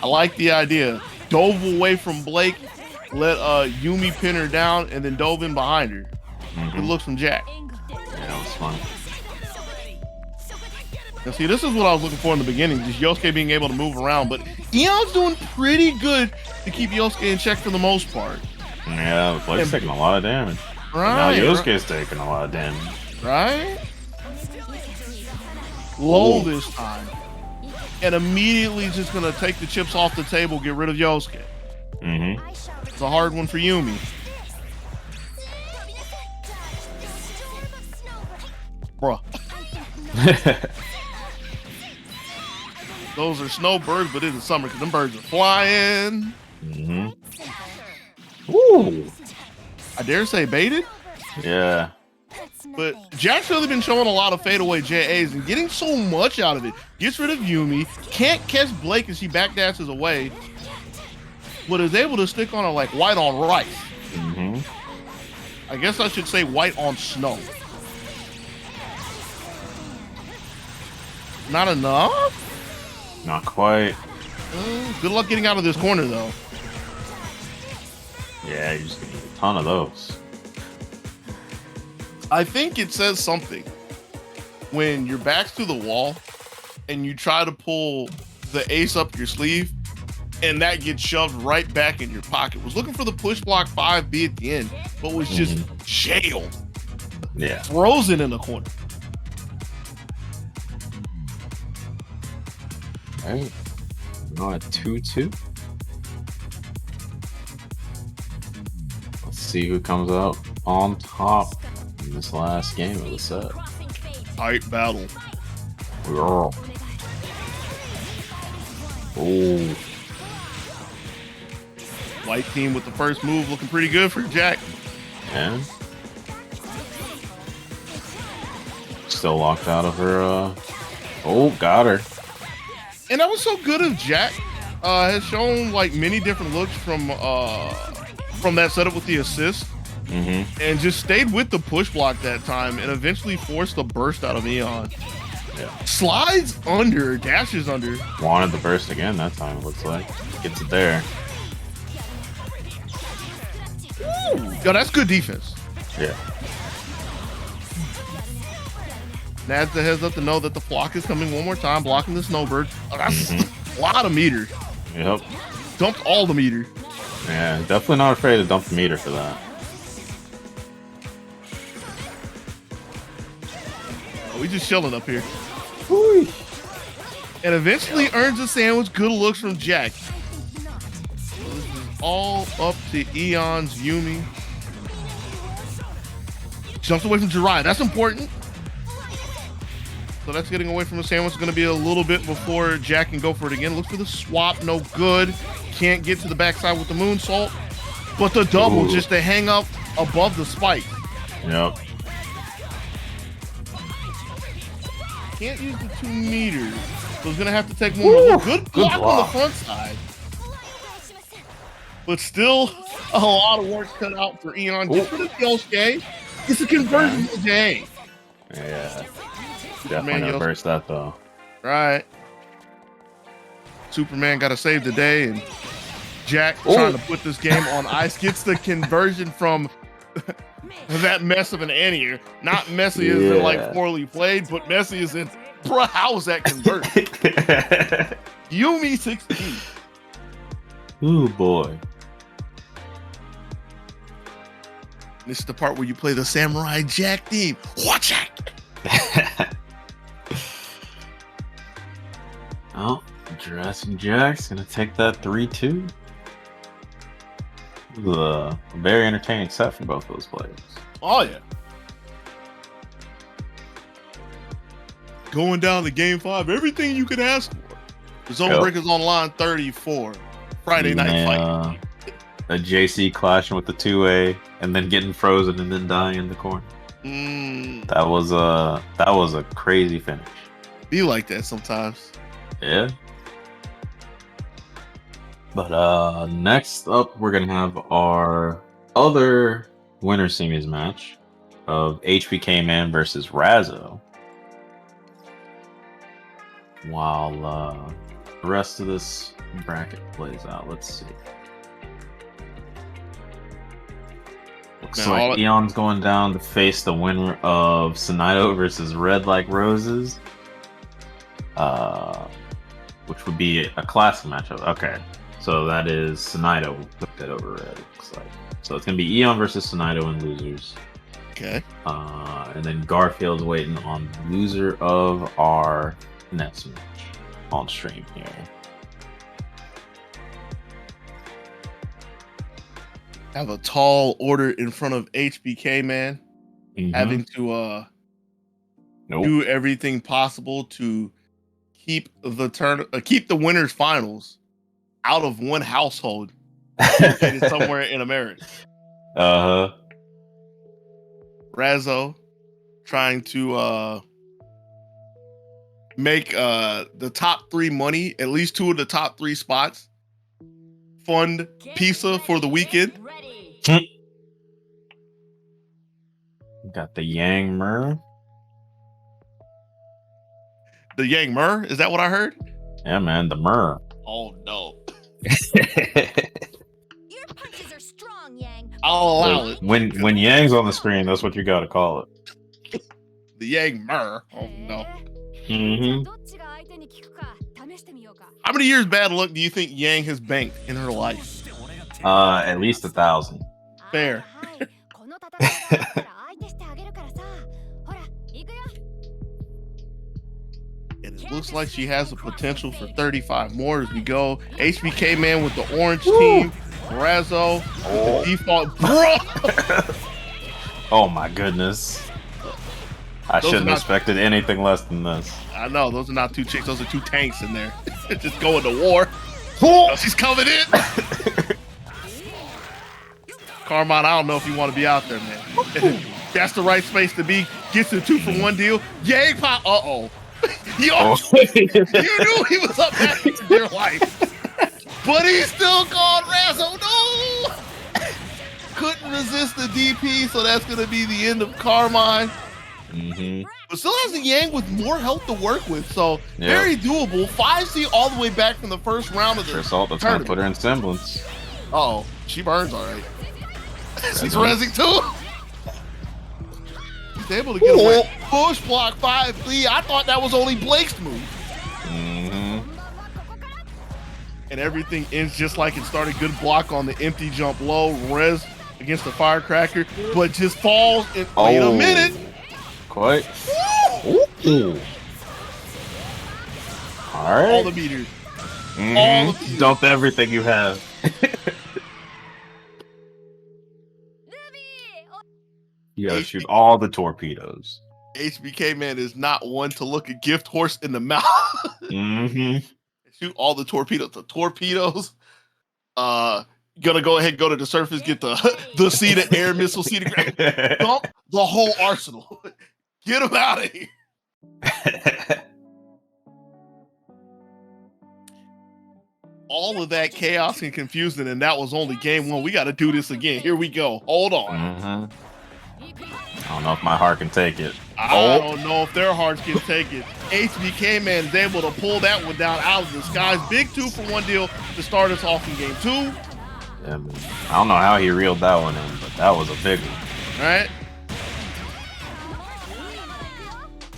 I like the idea. Dove away from Blake, let Yumi pin her down, and then dove in behind her. Good looks from Jack. Yeah, that was fun. Now see, this is what I was looking for in the beginning, just Yosuke being able to move around, but Eon's doing pretty good to keep Yosuke in check for the most part. Yeah, Blake's taking a lot of damage. Right. Now Yosuke's taking a lot of damage. Right? Low this time. And immediately just going to take the chips off the table, get rid of Yosuke. It's a hard one for Yumi. Bruh. Those are snowbirds, but it is summer because them birds are flying. Ooh. I dare say baited. Yeah. But Jack's really been showing a lot of fadeaway JAs and getting so much out of it. Gets rid of Yumi, can't catch Blake as she backdashes away, but is able to stick on her like white on rice. I guess I should say white on snow. Not enough? Not quite. Good luck getting out of this corner, though. Yeah, you're just gonna need a ton of those. I think it says something when your back's to the wall and you try to pull the ace up your sleeve and that gets shoved right back in your pocket. Was looking for the push block 5B at the end, but was just jailed. Yeah. Frozen in the corner. All right. Now at 2-2. Let's see who comes out on top in this last game of the set. Tight battle. Girl. Oh. White team with the first move looking pretty good for Jack. And still locked out of her. Oh, got her. And that was so good of Jack has shown like many different looks from that setup with the assist, and just stayed with the push block that time, and eventually forced a burst out of Eon. Yeah. Slides under, dashes under. Wanted the burst again that time, it looks like. Gets it there. Yo, that's good defense. Yeah. Nads the heads up to know that the flock is coming one more time, blocking the snowbird. Oh, that's a lot of meter. Yep. Dumped all the meter. Yeah, definitely not afraid to dump the meter for that. Oh, we just chilling up here. Whee. And eventually earns a sandwich. Good looks from Jack. So this is all up to Eon's Yumi. Jumps away from Jiraiya. That's important. So that's getting away from the sandwich. It's going to be a little bit before Jack can go for it again. Look for the swap. No good. Can't get to the backside with the moonsault. But the double just to hang up above the spike. Yep. Can't use the 2 meters. So he's going to have to take more. Good block on the front side. But still a lot of work cut out for Eon. Get rid of the Yosuke. It's a conversion today. Yeah. Definitely gonna burst that though. Right. Superman got to save the day, and Jack trying to put this game on ice gets the conversion from that mess of an anteater. Not messy as in like poorly played, but messy as in, bro, how was that converted? Yumi 16. Ooh boy. This is the part where you play the Samurai Jack theme. Watch it. Oh, Jurassic Jack's gonna take that 3-2. A very entertaining set from both those players. Oh yeah. Going down to game 5, everything you could ask for. The ZoneBreakers Online 34. Friday night fight. A JC clashing with the 2A and then getting frozen and then dying in the corner. That was a crazy finish. Be like that sometimes. Yeah. But next up, we're gonna have our other winner semis match of HPK Man versus Razzo. While the rest of this bracket plays out, let's see. Looks like Eon's going down to face the winner of Sonata versus Red Like Roses. Which would be a classic matchup. Okay, so that is Sonata. We'll put that over Red, it looks like. So it's going to be Eon versus Sonata and losers. Okay. And then Garfield's waiting on the loser of our next match on stream here. Have a tall order in front of HPK Man, having to do everything possible to keep the winners finals out of one household located somewhere in America. Razzo trying to make the top 3 money, at least 2 of the top 3 spots. Fund pizza for the weekend. Got the Yang Mer. The Yang Mer? Is that what I heard? Yeah, man, the Mer. Oh no. Your punches are strong, Yang. I'll allow it. When Yang's on the screen, that's what you gotta call it. The Yang Mer. Oh no. How many years bad luck do you think Yang has banked in her life? At least 1,000. Fair. And it looks like she has the potential for 35 more as we go. HPK Man with the orange team. Razzo with the default. Bro! Oh my goodness. I shouldn't have expected anything less than this. I know, those are not 2 chicks, those are 2 tanks in there. Just going to war. Oh, she's coming in. Carmine, I don't know if you want to be out there, man. That's the right space to be. Gets the 2-for-1 deal. Yang pop. You knew he was up back in your life. But he's still called Razzo. No! Couldn't resist the DP, so that's going to be the end of Carmine. Mm-hmm. But still has a Yang with more health to work with, so very doable. 5C all the way back from the first round of the Assault that's going to put her in semblance. Oh, she burns all right. She's rezzing too. He's able to get away. Push block 5-3. I thought that was only Blake's move. Mm-hmm. And everything ends just like it started. Good block on the empty jump low. Rez against the firecracker, but just falls. And wait a minute. Quite. Ooh. All right. All the meters. Mm-hmm. All the meters. Dump everything you have. You gotta shoot all the torpedoes. HPK Man is not one to look a gift horse in the mouth. Mm-hmm. Shoot all the torpedoes. The torpedoes. Gonna go ahead, go to the surface, get the sea to air missile, sea to ground. Dump the whole arsenal. Get him out of here. All of that chaos and confusion, and that was only game one. We got to do this again. Here we go. Hold on. Mm-hmm. I don't know if my heart can take it. I don't know if their hearts can take it. HPK Man is able to pull that one down out of the skies. Big 2-for-1 deal to start us off in game 2. Yeah, man. I don't know how he reeled that one in, but that was a big one. All right.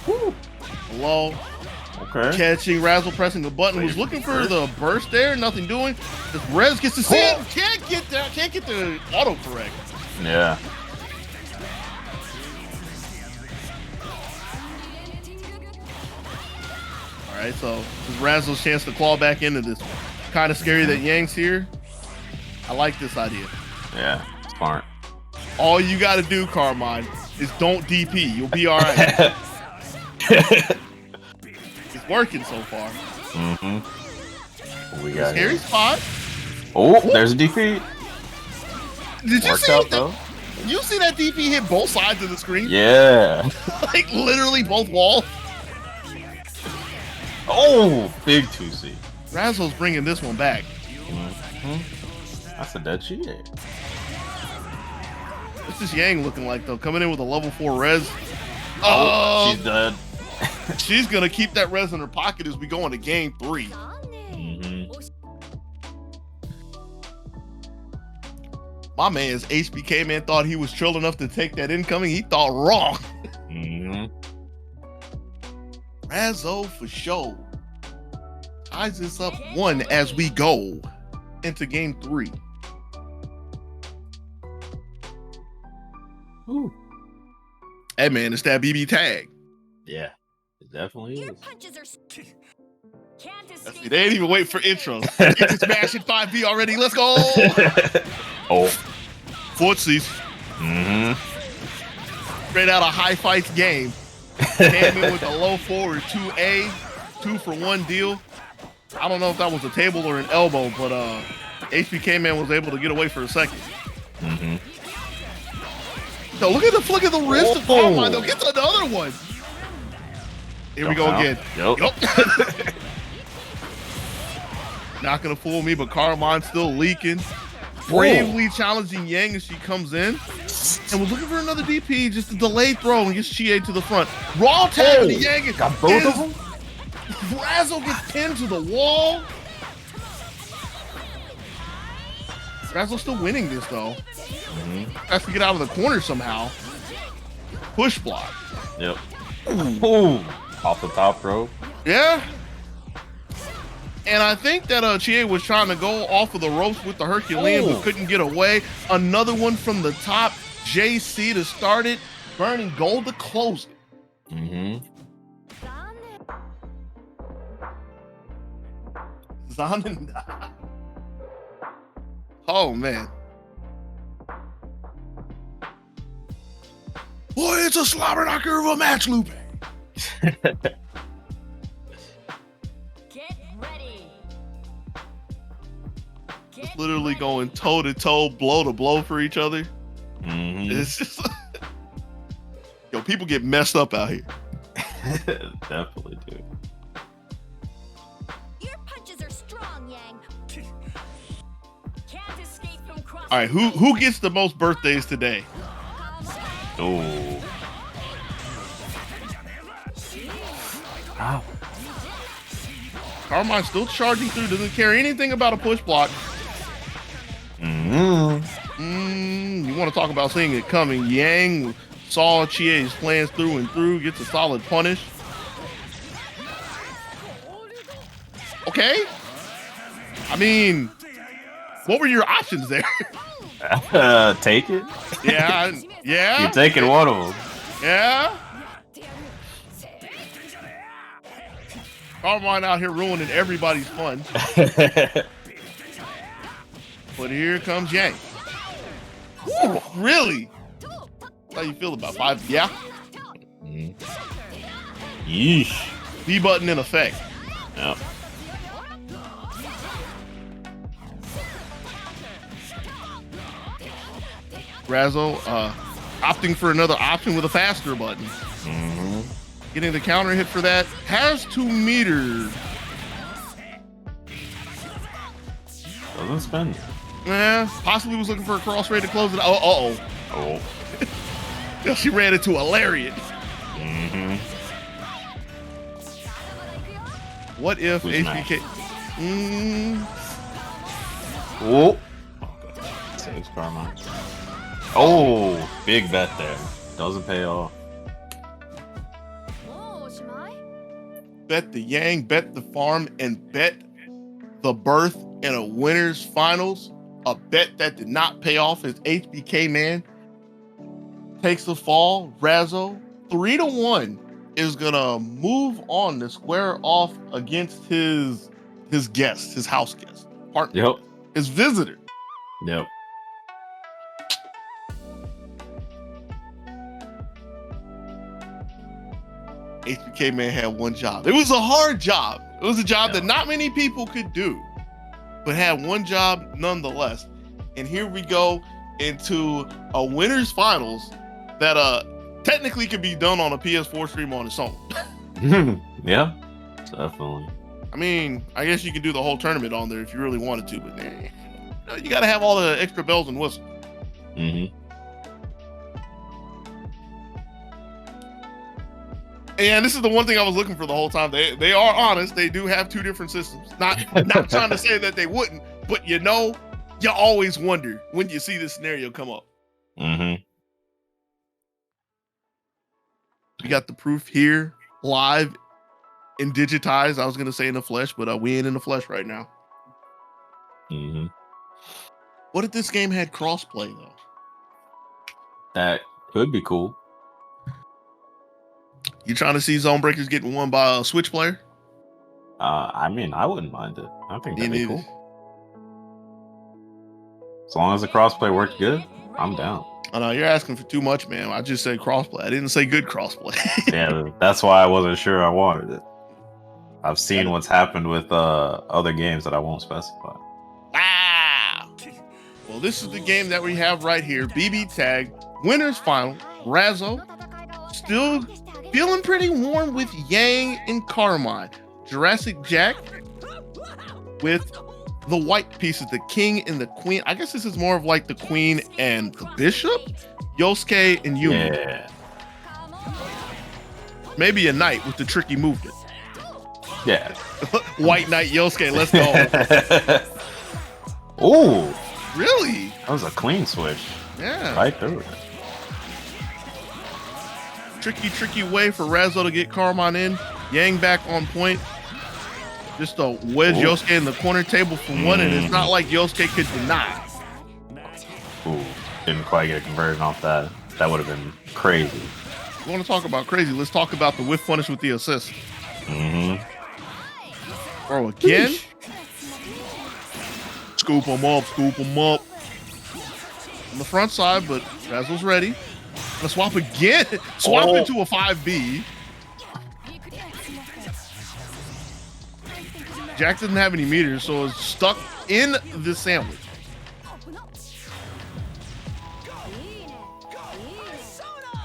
Woo. Low. Okay. Catching Razzo pressing the button. Was looking for the burst there. Nothing doing. If Rez gets to see it, can't get that. Can't get the autocorrect. Yeah. All right, so this is Razzo's chance to claw back into this. Kind of scary that Yang's here. I like this idea. Yeah, smart. All you got to do, Carmine, is don't DP. You'll be all right. It's working so far. Mm-hmm. We got Scary spot. Oh, there's a DP. Did you Worked see out, that? though. You see that DP hit both sides of the screen? Yeah. Like literally both walls. Oh, big 2C. Razzo's bringing this one back. Mm-hmm. That's a dead cheat. What's this Yang looking like though? Coming in with a level 4 res. Oh, she's dead. She's gonna keep that res in her pocket as we go into game 3. Mm-hmm. My man's HPK Man thought he was trill enough to take that incoming. He thought wrong. Mm-hmm. Razzo for sure ties this up 1 as we go into game 3. Ooh. Hey man, it's that BB tag. Yeah, it definitely Your is. punches are. Can't They escape. didn't even wait for intros. Get this match at 5B already. Let's go. Oh. Footsies. Mm-hmm. Straight out of High Fights game. Came in with a low forward 2A, 2-for-1 deal. I don't know if that was a table or an elbow, but HPK Man was able to get away for a second. Mm-hmm. So look at the flick of the wrist of Carmine. They'll get to another one. Here we go again. Yup. Not gonna fool me, but Carmine's still leaking. Bravely challenging Yang as she comes in. And was looking for another DP, just a delayed throw and gets Chie to the front. Raw tag of the Yang. Got both of them? Razzo gets pinned to the wall. Razzo's still winning this though. Mm-hmm. Has to get out of the corner somehow. Push block. Yep. Ooh. Off the top rope. Yeah. And I think that Chie was trying to go off of the ropes with the Herculean, but couldn't get away. Another one from the top. JC to start it. Burning gold to close it. Mm-hmm. Zonen. Oh, man. Boy, it's a slobber knocker of a match, Lupe. Get ready. It's literally going toe to toe, blow to blow for each other. Mm-hmm. It's just, yo, people get messed up out here. Definitely do. Your punches are strong, Yang. All right, who gets the most birthdays today? Oh. Wow. Carmine's still charging through. Doesn't care anything about a push block. You want to talk about seeing it coming? Yang saw Chie's plans through and through. Gets a solid punish. Okay. I mean, what were your options there? Take it. Yeah. You're taking one of them. Yeah. Carmine out here ruining everybody's fun. But here comes Yang. Ooh, really? How you feel about 5? Yeah. Yeesh. B button in effect. Yep. Razzo opting for another option with a faster button. Getting the counter hit for that. Has 2 meters. Doesn't spend. Yeah, possibly was looking for a cross ray to close it out. Oh. Yeah, she ran into a lariat. What if Who's HPK? Oh. Saves Carmine. Oh, big bet there. Doesn't pay off. Bet the Yang, bet the farm, and bet the berth in a winners finals. A bet that did not pay off as HPK Man takes the fall. Razzo 3-1 is gonna move on to square off against his guest, his house guest, partner, Yep. his visitor. Yep. HPK Man had one job. It was a hard job. It was a job that not many people could do, but had one job nonetheless. And here we go into a winners finals that technically could be done on a PS4 stream on its own. Yeah, definitely. I mean, I guess you could do the whole tournament on there if you really wanted to, but you got to have all the extra bells and whistles. And this is the one thing I was looking for the whole time. They are honest. They do have 2 different systems. Not trying to say that they wouldn't, but you always wonder when you see this scenario come up. We got the proof here, live and digitized. I was going to say in the flesh, but we ain't in the flesh right now. What if this game had crossplay, though? That could be cool. You trying to see ZoneBreakers getting won by a Switch player? I mean, I wouldn't mind it. I think that'd be cool. As long as the crossplay worked good, I'm down. I know you're asking for too much, man. I just said crossplay. I didn't say good crossplay. Yeah, that's why I wasn't sure I wanted it. I've seen what's happened with other games that I won't specify. Wow. Well, this is the game that we have right here. BB Tag, winners final. Razzo, still feeling pretty warm with Yang and Carmine. Jurassic Jack with the white pieces, the king and the queen. I guess this is more of like the queen and the bishop. Yosuke and Yumi. Yeah. Maybe a knight with the tricky movement. Yeah. White knight Yosuke, let's go. Oh, Really? that was a clean switch. Yeah. Right through it. Tricky way for Razzo to get Carmine in. Yang back on point. Just a wedge Yosuke in the corner table for one, and it's not like Yosuke could deny. Ooh, didn't quite get a conversion off that. That would have been crazy. You want to talk about crazy? Let's talk about the whiff punish with the assist. Bro, again? Yeesh. Scoop him up. On the front side, but Razzo's ready. Gonna swap again. Swap into a 5B. Jack doesn't have any meters, so it's stuck in the sandwich.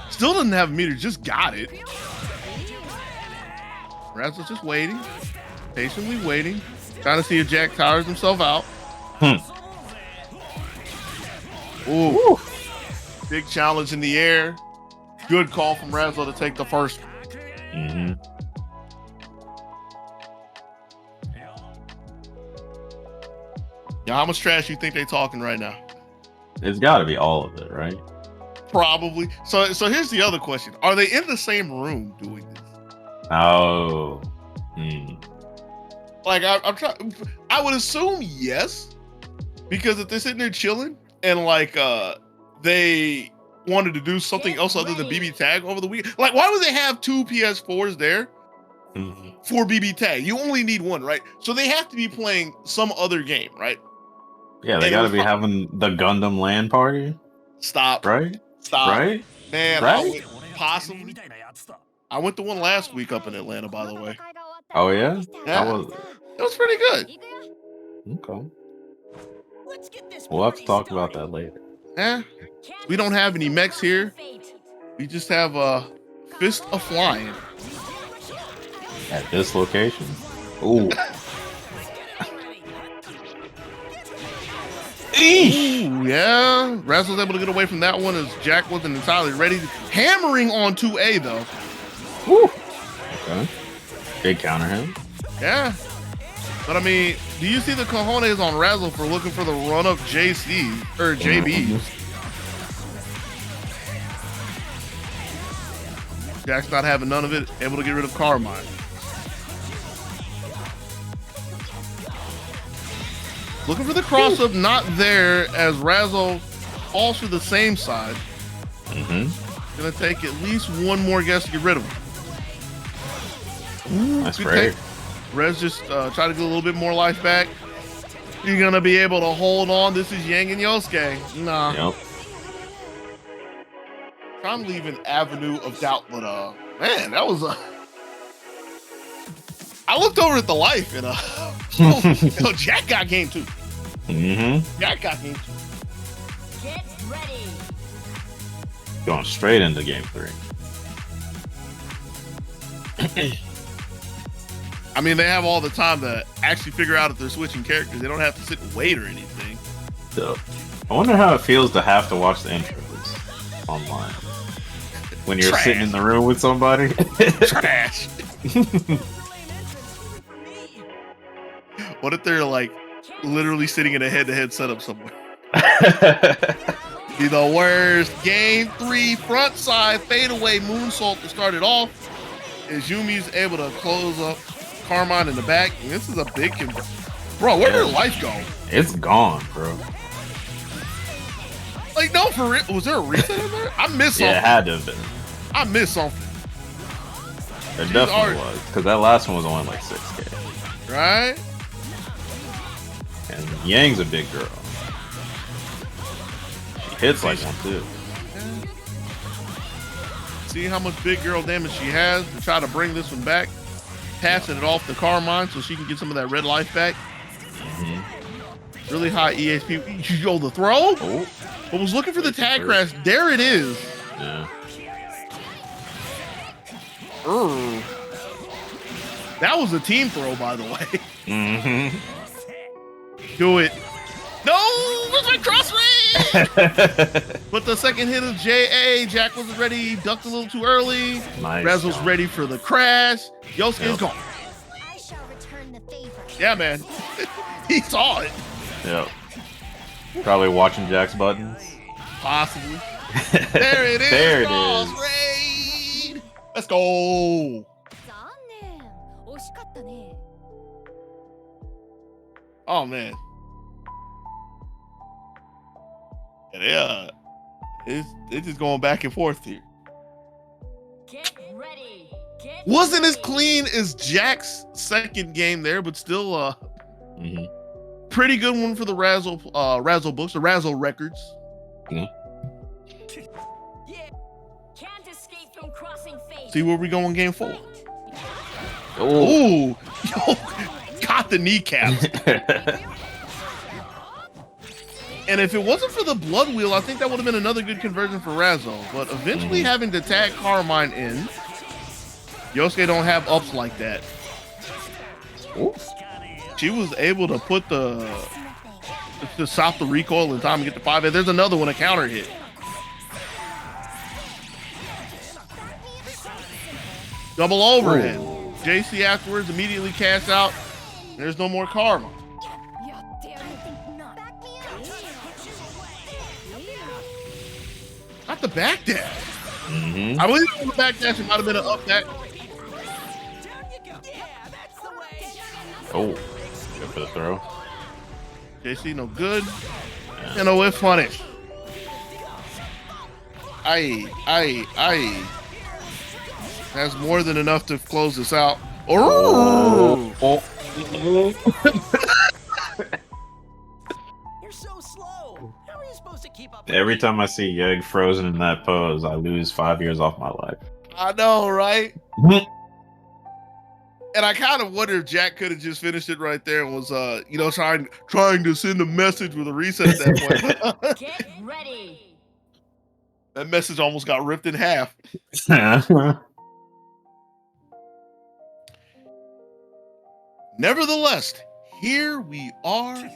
Still doesn't have meters, just got it. Razzo's just waiting. Patiently waiting. Trying to see if Jack tires himself out. Ooh. Woo. Big challenge in the air. Good call from Razzo to take the first one. Mm-hmm. Yeah, how much trash you think they talking right now? It's got to be all of it, right? Probably. So here's the other question: are they in the same room doing this? Oh. Hmm. Like I'm trying. I would assume yes, because if they're sitting there chilling and like they wanted to do something else other than BB tag over the weekend, like why would they have two PS4s there Mm-hmm. for BB tag? You only need one, right? So they have to be playing some other game, right? Yeah, they And it got to was be having the Gundam LAN party, Stop. right? Stop. Right? Man, Right? possibly. I went to one last week up in Atlanta, by the way. Oh yeah? Yeah. How was it? It was pretty good. Okay. Let's get this We'll have to party talk about started. that later. Yeah. We don't have any mechs here. We just have a fist of flying. At this location. Ooh. Ooh, yeah. Razzo was able to get away from that one as Jack wasn't entirely ready. Hammering on 2A though. Woo. Okay. Big counter hit. Yeah. But I mean, do you see the cojones on Razzo for looking for the run-up JC or JB? Jack's not having none of it, able to get rid of Carmine. Looking for the cross-up, not there as Razzo falls to the same side. Mm-hmm. Gonna take at least one more guess to get rid of him. Ooh, That's good great. take. Rez just try to get a little bit more life back. You're gonna be able to hold on. This is Yang and Yosuke. Nah. Yep. I'm leaving avenue of doubt, but man, that was I looked over at the life and yo, Jack got game too. Mm-hmm. Jack got game too. Get ready. Going straight into game 3. I mean, they have all the time to actually figure out if they're switching characters. They don't have to sit and wait or anything. So, I wonder how it feels to have to watch the intros online when you're Trash. sitting in the room with somebody. Trash. What if they're like literally sitting in a head-to-head setup somewhere? Be the worst. Game 3, front side fadeaway moonsault to start it off. Izumi's able to close up Carmine in the back. And this is a big bro. Where did life go? It's gone, bro. Like, no, for real. Was there a reset in there? I missed something. Yeah, it had to have been. I missed something. There She's definitely already- was, because that last one was only like 6K. Right? And Yang's a big girl. She hits like one too. See how much big girl damage she has to try to bring this one back. Passing it off to Carmine so she can get some of that red life back. Mm-hmm. Really high EHP. Yo, the throw? Oh, But was looking for the tag crash. There it is. yeah. That was a team throw, by the way. Mm-hmm. Do it. No! Where's my cross range? But the second hit of JA. Jack wasn't ready. Ducked a little too early. Nice. Razzo's ready for the crash. Yosuke's Yep. gone. I shall return the favor. Yeah, man. He saw it. Yep. Probably watching Jack's buttons. Possibly. There it is. There it cross is. raid. Let's go. 残念。惜しかったね。 Oh, man. Yeah, it's just going back and forth here. Get ready. Get Wasn't as ready. clean as Jack's second game there, but still Mm-hmm. pretty good one for the Razzo books, the Razzo records. Yeah. Can't escape from crossing fate. See where we go in game 4. Oh. Ooh, yo, got the kneecaps. And if it wasn't for the blood wheel, I think that would have been another good conversion for Razzo. But eventually having to tag Carmine in, Yosuke don't have ups like that. Ooh. She was able to put the to stop the recoil in time to get the 5. And there's another one, a counter hit. Double overhead. JC afterwards immediately cash out. There's no more karma. Not the back dash. I believe on the back dash, it might have been an up dash. Oh, good for the throw. JC, no good. And a whiff punish. Aye. That's more than enough to close this out. Oh! You're so slow. How are you supposed to keep up? Every time I see Yeg frozen in that pose, I lose 5 years off my life. I know, right? And I kind of wonder if Jack could have just finished it right there and was, trying to send a message with a reset at that point. Get ready. That message almost got ripped in half. Nevertheless, here we are,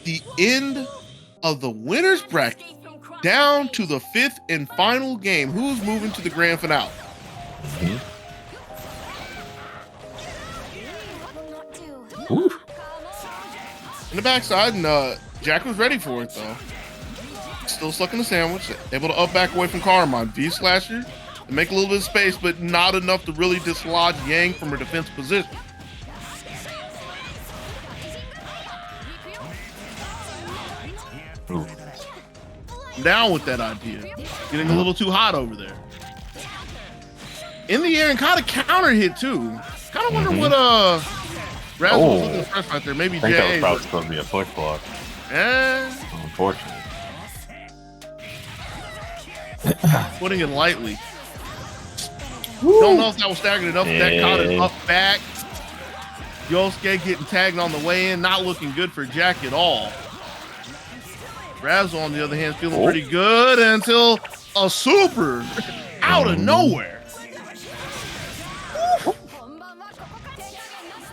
the end of the winner's bracket, down to the 5th and final game. Who's moving to the grand finale? In the backside, and Jack was ready for it though. Still stuck in the sandwich, able to up back away from Carmine. V-slasher and make a little bit of space, but not enough to really dislodge Yang from her defensive position. I'm down with that idea. Getting a little too hot over there. In the air and kind of counter hit too. Kind of wonder what Razzo was looking fresh right there. Maybe I think that was J. probably supposed to be a flick block. Unfortunately. Putting it lightly. Don't know if that was staggered enough. That caught it up back. Yosuke getting tagged on the way in. Not looking good for Jack at all. Razzo, on the other hand, feeling pretty good until a super out of nowhere.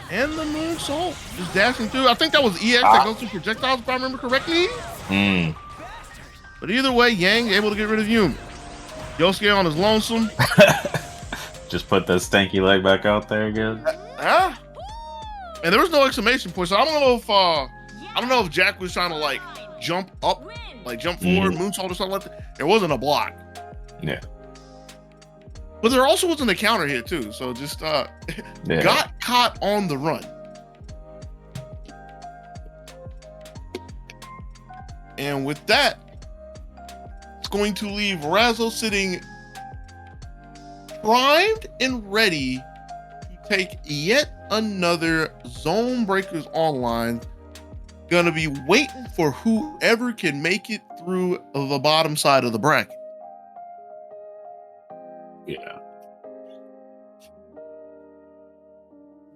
And the moonsault just dashing through. I think that was EX that goes through projectiles, if I remember correctly. But either way, Yang able to get rid of Yumi. Yosuke on his lonesome. Just put that stanky leg back out there again. And there was no exclamation point, so I don't know if Jack was trying to like jump up, like jump forward, moonsault or something like that. There wasn't a block. Yeah. But there also wasn't a counter hit too, so just got caught on the run. And with that, it's going to leave Razzo sitting primed and ready to take yet another ZoneBreakers online. Gonna be waiting for whoever can make it through the bottom side of the bracket. Yeah.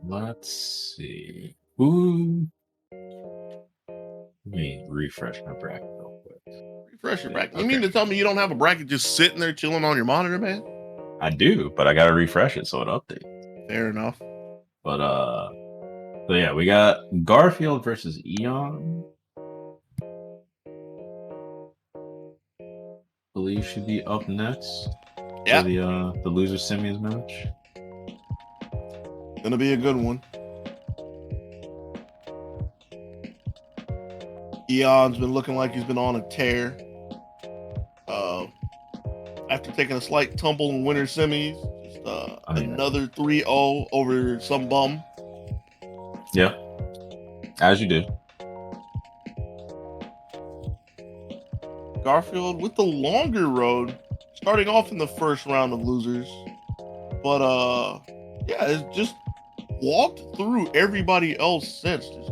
Let's see. Ooh. Let me refresh my bracket real quick. Refresh your bracket. You mean to tell me you don't have a bracket just sitting there chilling on your monitor, man? I do, but I gotta refresh it so it updates. Fair enough. But so yeah, we got Garfield versus Eon. Believe should be up next. Yeah. The loser semis match. Gonna be a good one. Eon's been looking like he's been on a tear. After taking a slight tumble in winter semis, just another 3-0 over some bum. Yeah, as you do. Garfield with the longer road, starting off in the first round of losers, but yeah, it's just walked through everybody else since, just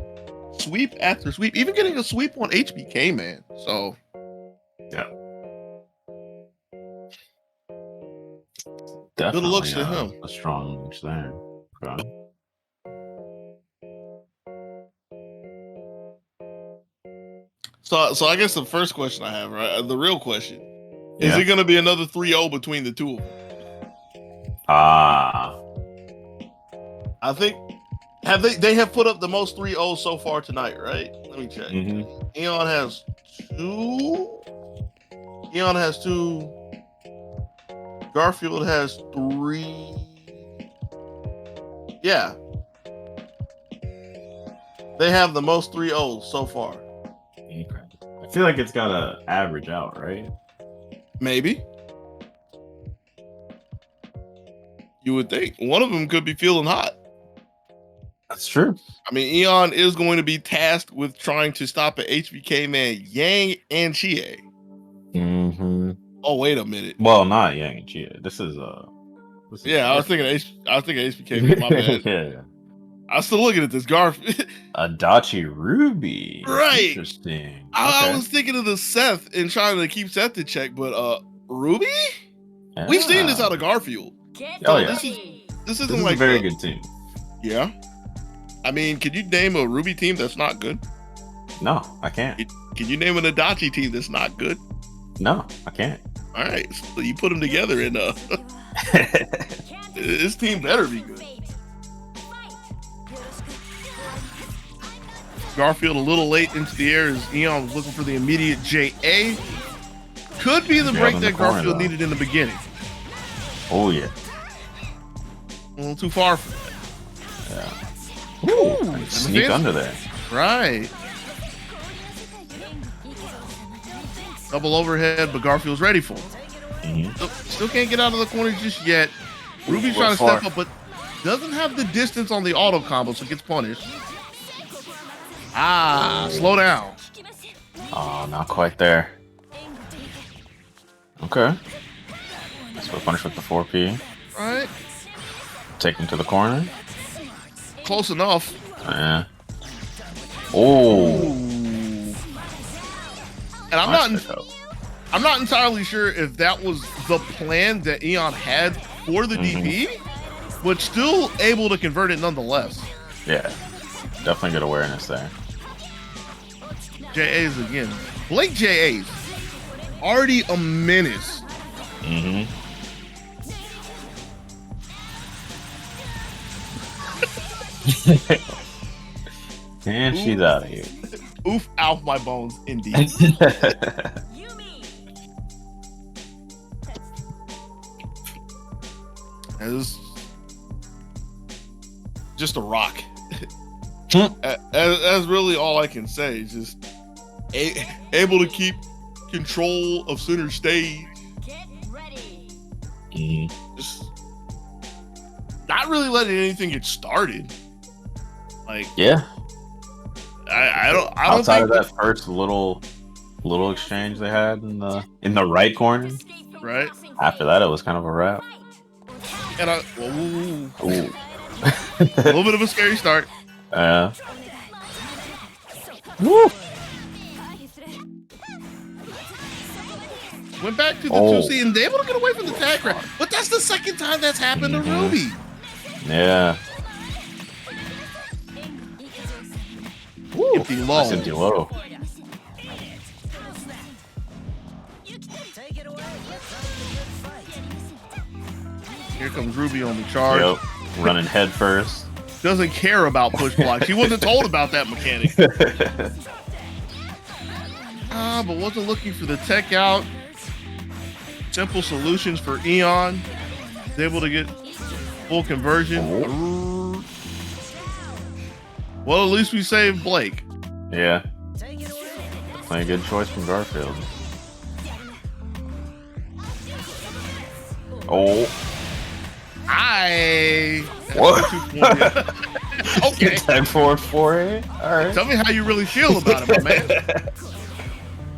sweep after sweep, even getting a sweep on HPK Man. So yeah, definitely good looks to him. A strong match there. Okay. So I guess the first question I have, right, the real question, is it going to be another 3-0 between the two of them? I think they have put up the most 3-0s so far tonight, right? Let me check. Mhm. Eon has 2. Eon has 2. Garfield has 3. Yeah. They have the most 3-0s so far. Okay. I feel like it's gotta average out, right? Maybe. You would think. One of them could be feeling hot. That's true. I mean, Eon is going to be tasked with trying to stop an HPK Man, Yang, and Chie. Mm-hmm. Oh, wait a minute. Well, not Yang and Chia. This is Yeah, I was thinking HPK Man. My bad. Yeah. I was still looking at this Garfield. Adachi Ruby. Right. Interesting. I Okay. was thinking of the Seth and trying to keep Seth in check, but Ruby? Yeah. We've seen this out of Garfield. Get Oh, yeah. ready. This This isn't is like a very good team. Yeah. I mean, can you name a Ruby team that's not good? No, I can't. Can you name an Adachi team that's not good? No, I can't. All right, so you put them together, and this team better be good. Garfield a little late into the air as Eon was looking for the immediate JA. Could be the break in that the corner, Garfield though. needed in the beginning. Oh yeah. A little too far for that. Yeah. Ooh, Sneak fancy. under there. Right. Double overhead, but Garfield's ready for it. Mhm. Still can't get out of the corner just yet. Ruby's trying to far. step up, but doesn't have the distance on the auto combo, so gets punished. Slow down. Oh, not quite there. Okay. So we're punished with the 4P. Right. Take him to the corner. Close enough. Yeah. Oh. And I'm not entirely sure if that was the plan that Eon had for the DP, but still able to convert it nonetheless. Yeah. Definitely good awareness there. JAs again. Blake JAs. Already a menace. Mm-hmm. And she's out of here. Oof, off my bones, indeed. Yumi. As just a rock. Hmm. That's really all I can say. Just able to keep control of center stage. Get ready. Mhm. Just not really letting anything get started. Like Yeah. I don't Outside think of that first little exchange they had in the right corner. Escape from Right. crossing After that, it was kind of a wrap. and Ooh. a little bit of a scary start. Yeah. Woo. Went back to the Oh. 2C and they able to get away from the tag grab. But that's the second time that's happened to Ruby. Yeah. Empty low. Nice empty low. Take it away. Here comes Ruby on the charge. Yep. Running head first. Doesn't care about push blocks. He wasn't told about that mechanic. But wasn't looking for the tech out. Simple solutions for Eon. Was able to get full conversion. Well, at least we saved Blake. Yeah. Take it away. Definitely a good choice from Garfield. Oh. What? Okay. Tag forward for it. All right. Tell me how you really feel about it, my man.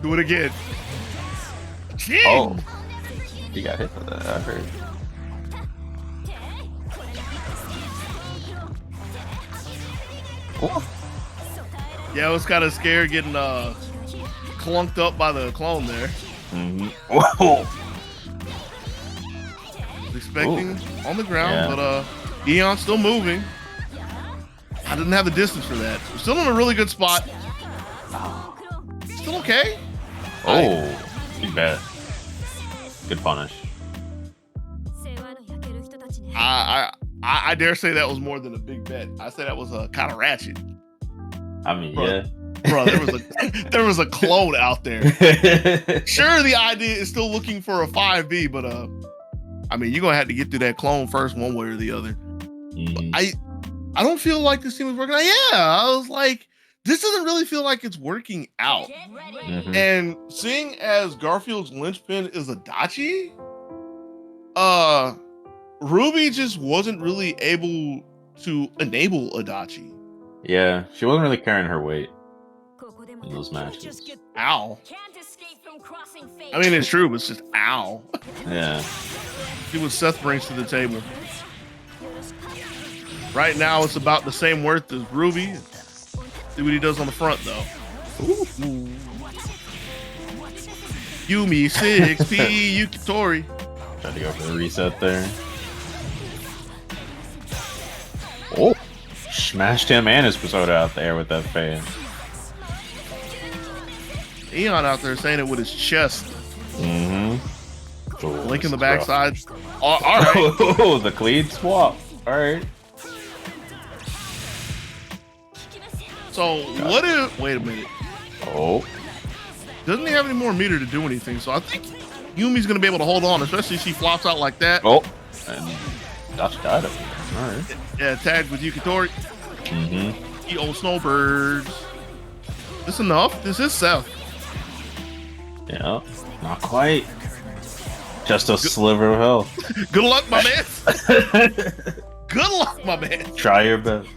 Do it again. Jeez. Oh. He got hit for that. I heard. Oh. Yeah, I was kind of scared getting clunked up by the clone there. Mm-hmm. Whoa. Was expecting on the ground, Yeah. but Eon still moving. I didn't have the distance for that. We're still in a really good spot. Still okay. Oh. Too bad. Good punish. I dare say that was more than a big bet. I say that was kind of ratchet. I mean, But yeah. Bro, there was a clone out there. Sure, the idea is still looking for a 5B, but I mean, you're gonna have to get through that clone first, one way or the other. Mhm. I don't feel like this team is working out. Yeah, I was like, this doesn't really feel like it's working out. Get ready. Mhm. And seeing as Garfield's linchpin is Adachi, Ruby just wasn't really able to enable Adachi. Yeah, she wasn't really carrying her weight in those matches. Ow. Can't escape from crossing fate. I mean, it's true, but it's just ow. Yeah. See what Seth brings to the table. Right now, it's about the same worth as Ruby. See what he does on the front, though. Ooh. Yumi 6P Yukitori. Tried to go for the reset there. Oh, smashed him and his persona out there with that fan. Eon out there saying it with his chest. Mm-hmm. Link in the backside. All right. Oh, the clean swap. All right. So what if? Wait a minute. Oh. Doesn't he have any more meter to do anything? So I think Yumi's gonna be able to hold on, especially if she flops out like that. Oh. And Dutch died up here. All right. Yeah, tagged with Yukitori. Mm-hmm. The old snowbirds. This enough? This is Seth. Yeah. Not quite. Just a sliver of health. Good luck, my man. Good luck, my man. Try your best.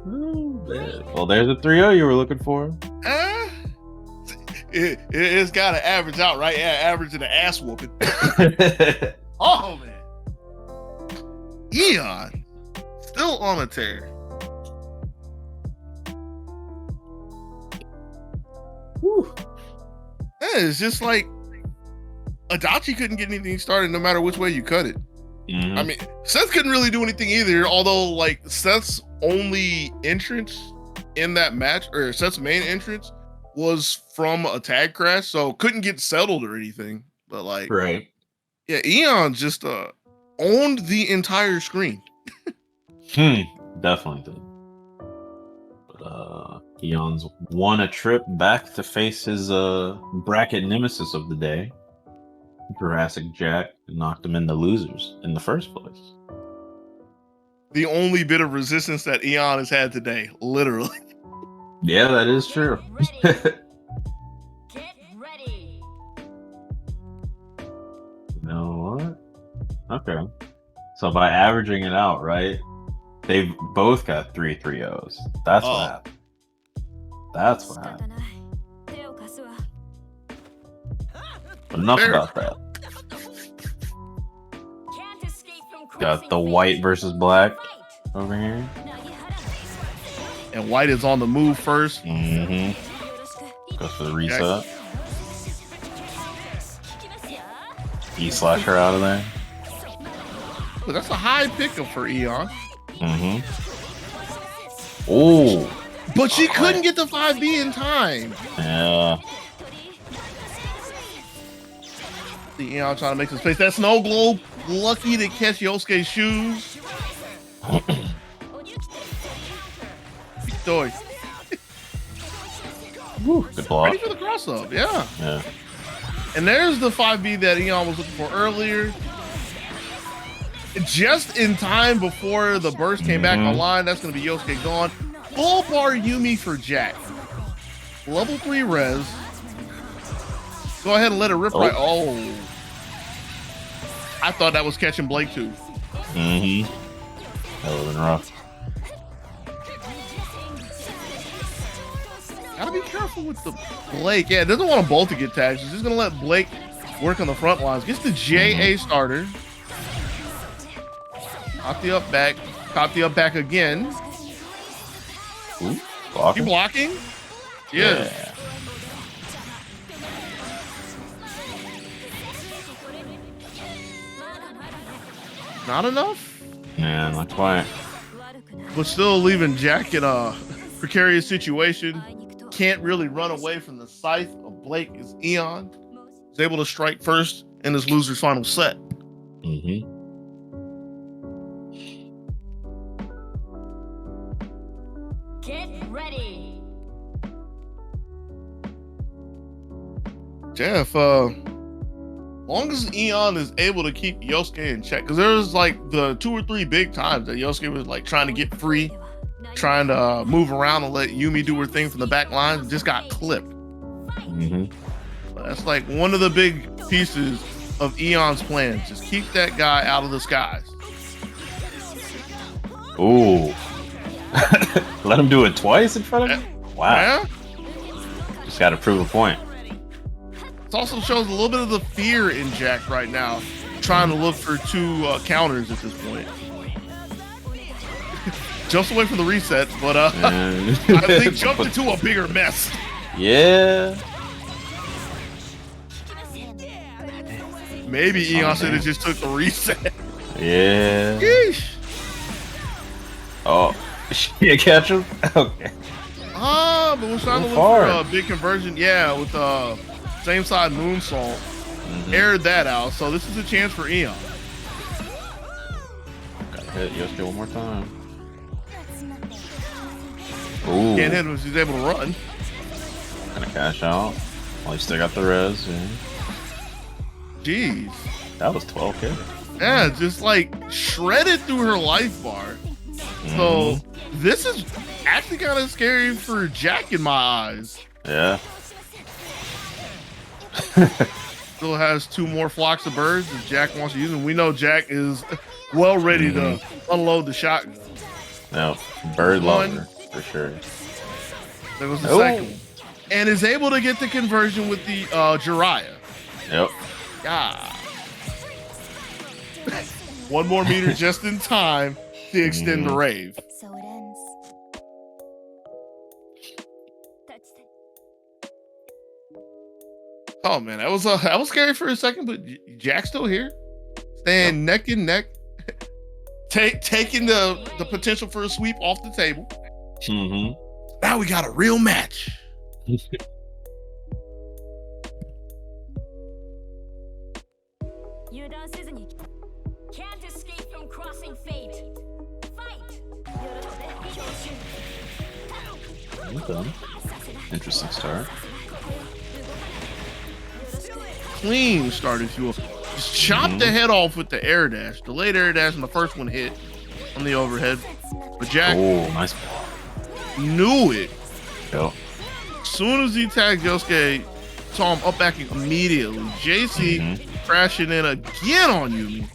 Ooh, man. Well, there's a 3-0 you were looking for. It's got to average out, right? Yeah, average in an ass whooping. Oh, man. Eon. Still on a tear. Whew. Yeah, it's just like Adachi couldn't get anything started no matter which way you cut it. Mhm. I mean, Seth couldn't really do anything either, although like Seth's only entrance in that match, or Seth's main entrance, was from a tag crash, so couldn't get settled or anything. But like, Right. yeah, Eon just owned the entire screen. Definitely did. But Eon's won a trip back to face his bracket nemesis of the day, Jurassic Jack, and knocked him in the losers in the first place. The only bit of resistance that Eon has had today, literally. Yeah, that is true. Get ready. You know what? Okay. So by averaging it out, right? They've both got 3 3-0s. That's what happened. That's what happened. But enough Fair. about that. Can't escape from Got crossing the fate. white versus black over here. And White is on the move first. Mm-hmm. Goes for the reset. E-slasher out of there. But that's a high pickup for Eon. Mm-hmm. Oh, But she couldn't get the 5B in time. yeah. The Eon trying to make some space. That snow globe lucky to catch Yosuke's shoes. Victory. Woo, good block. Ready for the cross up, yeah. Yeah. And there's the 5B that Eon was looking for earlier. Just in time before the burst came back online. That's going to be Yosuke gone. Full bar Yumi for Jack. Level 3 res. Go ahead and let it rip right. Oh. I thought that was catching Blake too. Mm-hmm. That would have been rough. Gotta be careful with the Blake. Yeah, doesn't want them both to get tagged. She's just gonna let Blake work on the front lines. Gets the JA starter. Caught the up back. Caught the up back again. Ooh, You blocking. blocking? Yeah. Not enough? Yeah, not quite. But still leaving Jack in a precarious situation. Can't really run away from the scythe of Blake as Eon. Is able to strike first in his loser's final set. Mm-hmm. Get ready. yeah, if long as Eon is able to keep Yosuke in check, because there was like the 2 or 3 big times that Yosuke was like trying to get free, trying to move around and let Yumi do her thing from the back lines, and just got clipped. But that's like one of the big pieces of Eon's plan. Just keep that guy out of the skies. Ooh. Let him do it twice in front of you? Wow. Yeah? Just got to prove a point. It also shows a little bit of the fear in Jack right now, trying to look for 2 counters at this point. Jumps away from the reset, but I think jumped into a bigger mess. Yeah. Maybe Eon should have just took the reset. Yeah. Yeesh. Oh, she can't catch him? Okay. But we're trying to look for a big conversion. Yeah, with same side moonsault. Aired that out, so this is a chance for Eon. Gotta hit Yosuke one more time. Ooh. Can't hit him if he's able to run. Gonna cash out. Well, you still got the res. Yeah. Jeez. That was 12K. Yeah, just like shredded through her life bar. So this is actually kind of scary for Jack in my eyes. Yeah. Still has 2 more flocks of birds if Jack wants to use them. We know Jack is well ready to unload the shotgun. No, bird lover for sure. That was the second one. And is able to get the conversion with the Jiraiya. Yep. Yeah. 1 more meter just in time to extend the rave. So it ends. Oh man, that was scary for a second, but Jack's still here, staying neck and neck, taking the potential for a sweep off the table. Now we got a real match. Can't escape from crossing fate. Fight. Okay. Interesting start. Clean start, if you will. Just chopped the head off with the air dash. Delayed air dash, and the first one hit on the overhead. But Jack nice knew it. Yep. As soon as he tagged Yosuke, saw him up backing immediately. JC crashing in again on Yumi.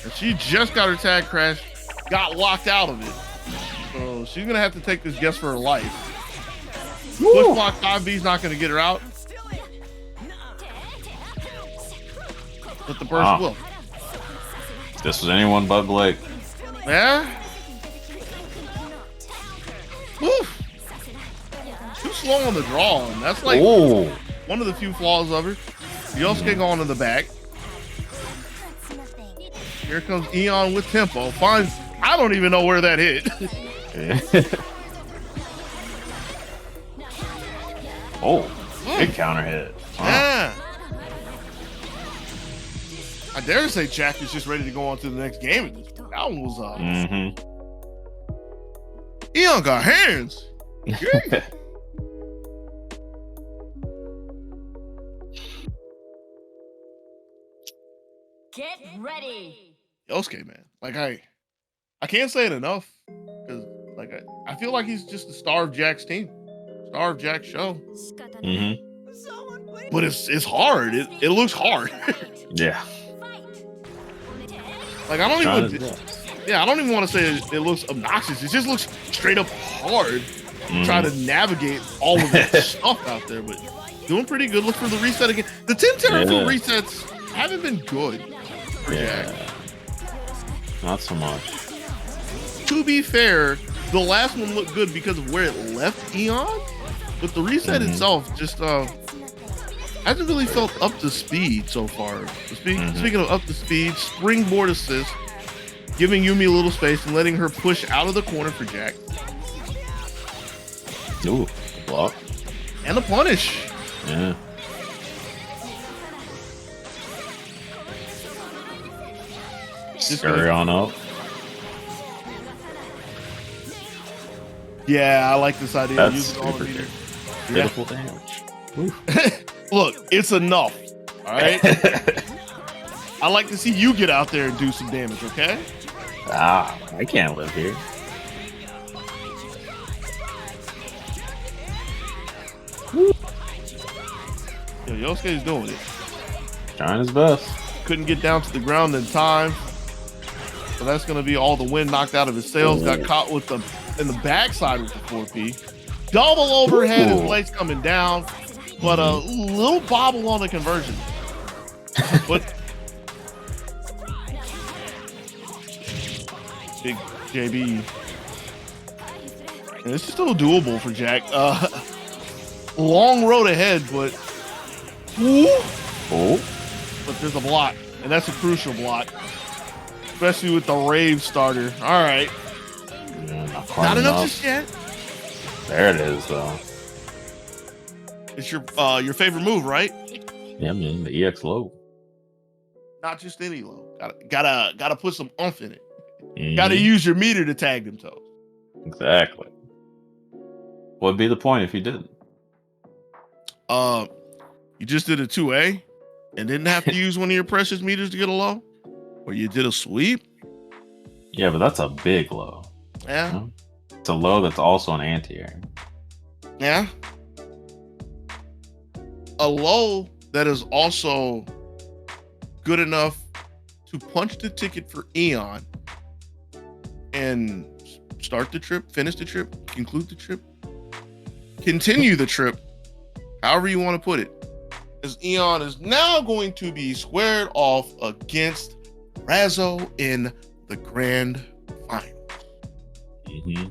And she just got her tag crash, got locked out of it. So she's gonna have to take this guess for her life. Push block 5B's not gonna get her out. But the burst will. This was anyone but Blake. Yeah? Woof. Too slow on the draw. And that's like one of the few flaws of her. Yosuke going to the back. Here comes Eon with tempo. Finds, I don't even know where that hit. Big counter hit. Wow. Yeah. I dare say Jack is just ready to go on to the next game at this point. That one was Eon got hands. Yeah. Get ready. Yosuke, man. Like I can't say it enough. Because like I feel like he's just the star of Jack's team. Star of Jack's show. But it's hard. It looks hard. Yeah. Like I don't even want to say it looks obnoxious. It just looks straight up hard. Try to navigate all of that stuff out there, but doing pretty good. Look for the reset again. The 10 Terrafield resets haven't been good for Jack. Not so much. To be fair, the last one looked good because of where it left Eon, but the reset itself just hasn't really felt up to speed so far. Speaking of up to speed, springboard assist, giving Yumi a little space and letting her push out of the corner for Jack. Ooh, block. And the punish. Yeah. Scurry on up. Yeah, I like this idea. That's Use it all super the good. Beautiful damage. Look, it's enough. All right. I like to see you get out there and do some damage. Okay. I can't live here. Yo, Yosuke's doing it. Trying his best. Couldn't get down to the ground in time. So that's going to be all the wind knocked out of his sails. Got caught with the in the backside with the 4P. Double overhead and Blake's coming down, but a little bobble on the conversion. But big JB. And this is still doable for Jack. Long road ahead, but but there's a block, and that's a crucial block, especially with the rave starter. All right, not enough just yet. There it is, though. It's your favorite move, right? Yeah, man, the EX low. Not just any low. Gotta put some oomph in it. Gotta use your meter to tag them toes. Exactly. What'd be the point if you didn't? You just did a 2A and didn't have to use one of your precious meters to get a low, or you did a sweep. Yeah, but that's a big low. Yeah, You know? It's a low that's also an anti-air. yeah. A low that is also good enough to punch the ticket for Eon and start the trip, finish the trip, conclude the trip, continue the trip, however you want to put it. As Eon is now going to be squared off against Razzo in the grand final. Mm-hmm.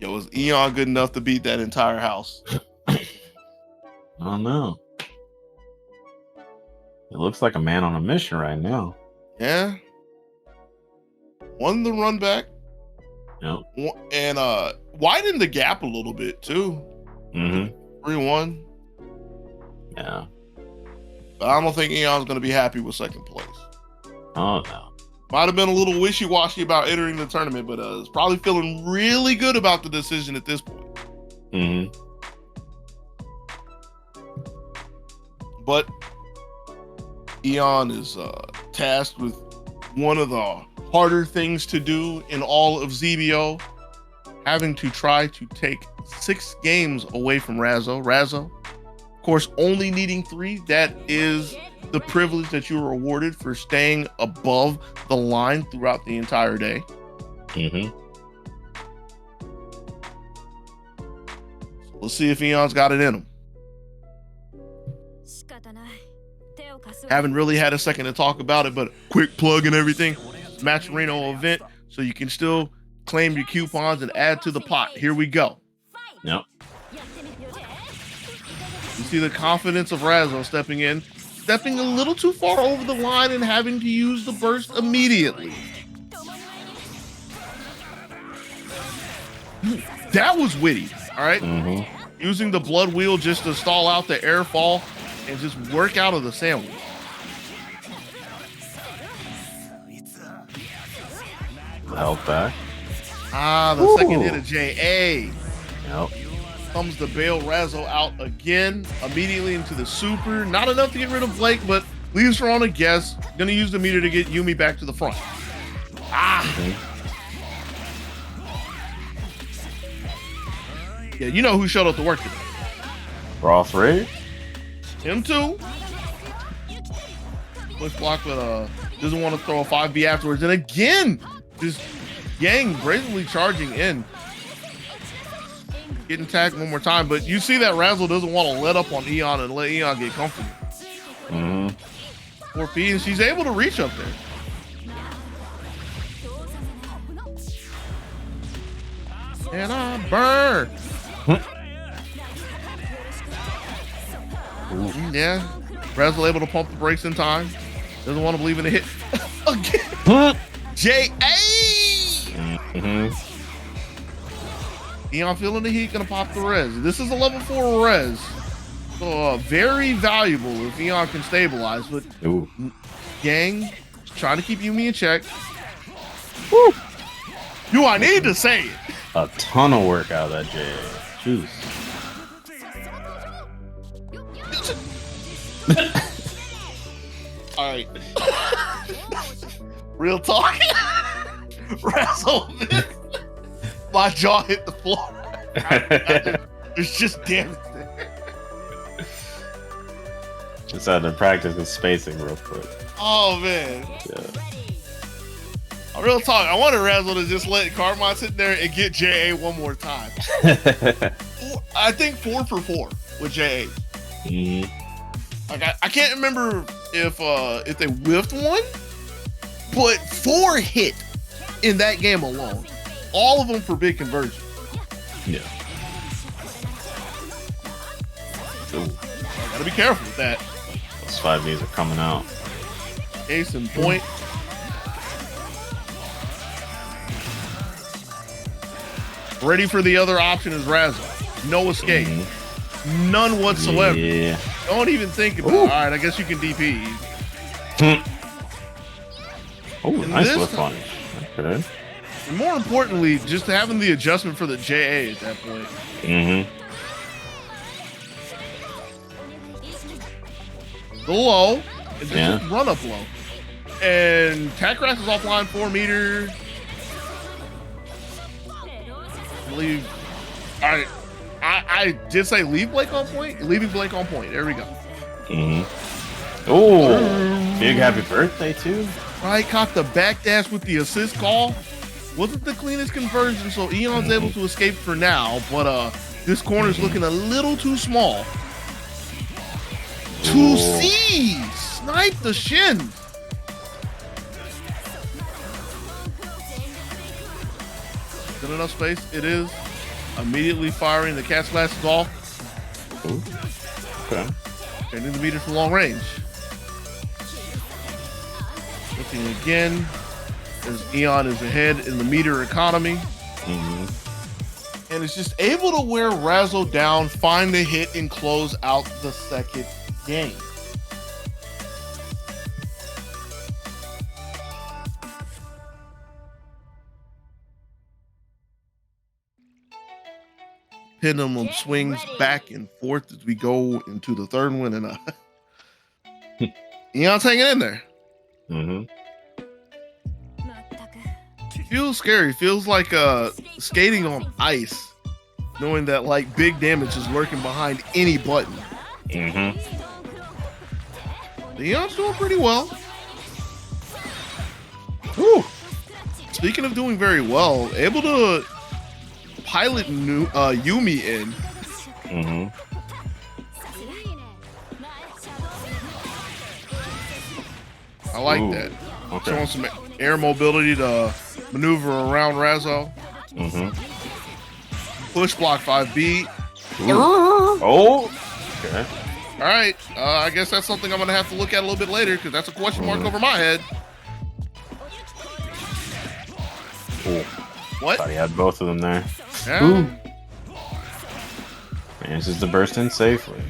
Yo, was Eon good enough to beat that entire house? I don't know. It looks like a man on a mission right now. Yeah. Won the run back. Yep. And widened the gap a little bit too. Mm-hmm. 3-1. Yeah. But I don't think Eon's going to be happy with second place. Oh, no. Might have been a little wishy-washy about entering the tournament, but is probably feeling really good about the decision at this point. Mm-hmm. But Eon is tasked with one of the harder things to do in all of ZBO, having to try to take 6 games away from Razzo. Razzo, of course, only needing 3. That is the privilege that you were awarded for staying above the line throughout the entire day. Mm-hmm. So let's see if Eon's got it in him. Haven't really had a second to talk about it, but quick plug and everything. Matcherino event, so you can still claim your coupons and add to the pot. Here we go. Yep. You see the confidence of Razzo stepping in, stepping a little too far over the line and having to use the burst immediately. That was witty, all right? Mm-hmm. Using the blood wheel just to stall out the air fall and just work out of the sandwich. Help back. The second hit of JA. Yep. Comes to bail Razzo out again, immediately into the super. Not enough to get rid of Blake, but leaves her on a guess. Gonna use the meter to get Yumi back to the front. Yeah, you know who showed up to work today. Raw 3. Him too. Push block, but doesn't want to throw a 5B afterwards. And again, just Yang brazenly charging in. Getting tagged one more time, but you see that Razzo doesn't want to let up on Eon and let Eon get comfortable. 4P, and she's able to reach up there. And I burn. Yeah, Razzo able to pump the brakes in time. Doesn't want to believe in a hit again. J.A. Eon feeling the heat, gonna pop the res. This is a level 4 res. So very valuable if Eon can stabilize, but Yang trying to keep Yumi in check. Woo! Do I need to say it? a ton of work out of that J. Juice. All right. Real talk. Razzo, my jaw hit the floor. There's just damage there. Just had to practice his spacing real quick. Oh man. Yeah. Real talk. I wanted Razzo to just let Carmine sit there and get JA one more time. I think 4 for 4 with JA. Mhm. Like I can't remember if they whiffed one, but 4 hit in that game alone. All of them for big conversion. Yeah. Ooh, Gotta be careful with that. those 5Ds are coming out. Case in point. Ready for the other option is Razzo. No escape. None whatsoever. Yeah. Don't even think about it. All right, I guess you can DP. Oh, And nice this whip time- punch. Okay. And more importantly, just having the adjustment for the JA at that point. Mm-hmm. The low, and just Yeah. run up low. And Tackrass is offline 4 meter. I believe. All right. I did say leave Blake on point. Leaving Blake on point. There we go. Mm-hmm. Oh, big happy birthday too. Right, caught the backdash with the assist call. Wasn't the cleanest conversion, so Eon's able to escape for now. But this corner's looking a little too small. 2C! Snipe the shin! Good enough space? It is. Immediately firing the cat's glasses off. Ooh. Okay. Turning the meter for long range. Looking again. As Eon is ahead in the meter economy. Mm-hmm. And is just able to wear Razzo down, find the hit, and close out the second game. Pendulum swings back and forth as we go into the third one, and Eon's hanging in there. Mm-hmm. Feels scary. Feels like skating on ice, knowing that like big damage is lurking behind any button. Mm-hmm. Eon's doing pretty well. Woo. Speaking of doing very well, able to pilot Yumi in. Mm-hmm. I like Ooh, that. okay. Showing some air mobility to maneuver around Razzo. Mm-hmm. Push block 5B. Oh. Okay. All right. I guess that's something I'm going to have to look at a little bit later because that's a question mark over my head. Ooh. What? Thought he had both of them there. Yeah. Ooh. Manages to burst in safely.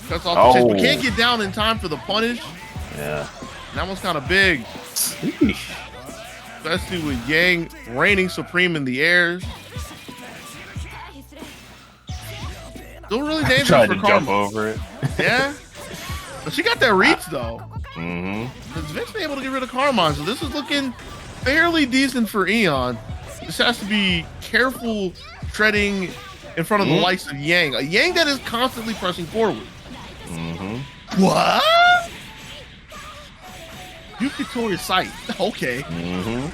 Cuts off the chase, but Oh. can't get down in time for the punish. Yeah. That one's kind of big, Sheesh. especially with Yang reigning supreme in the airs. Still really dangerous Tried for to jump Karma. over it. Yeah. But she got that reach though. Mm-hmm. It's eventually able to get rid of Carmine, so this is looking fairly decent for Eon. This has to be careful treading in front of the likes of Yang. A Yang that is constantly pressing forward. Mm-hmm. What? Yukitoria sight. Okay. Mm-hmm.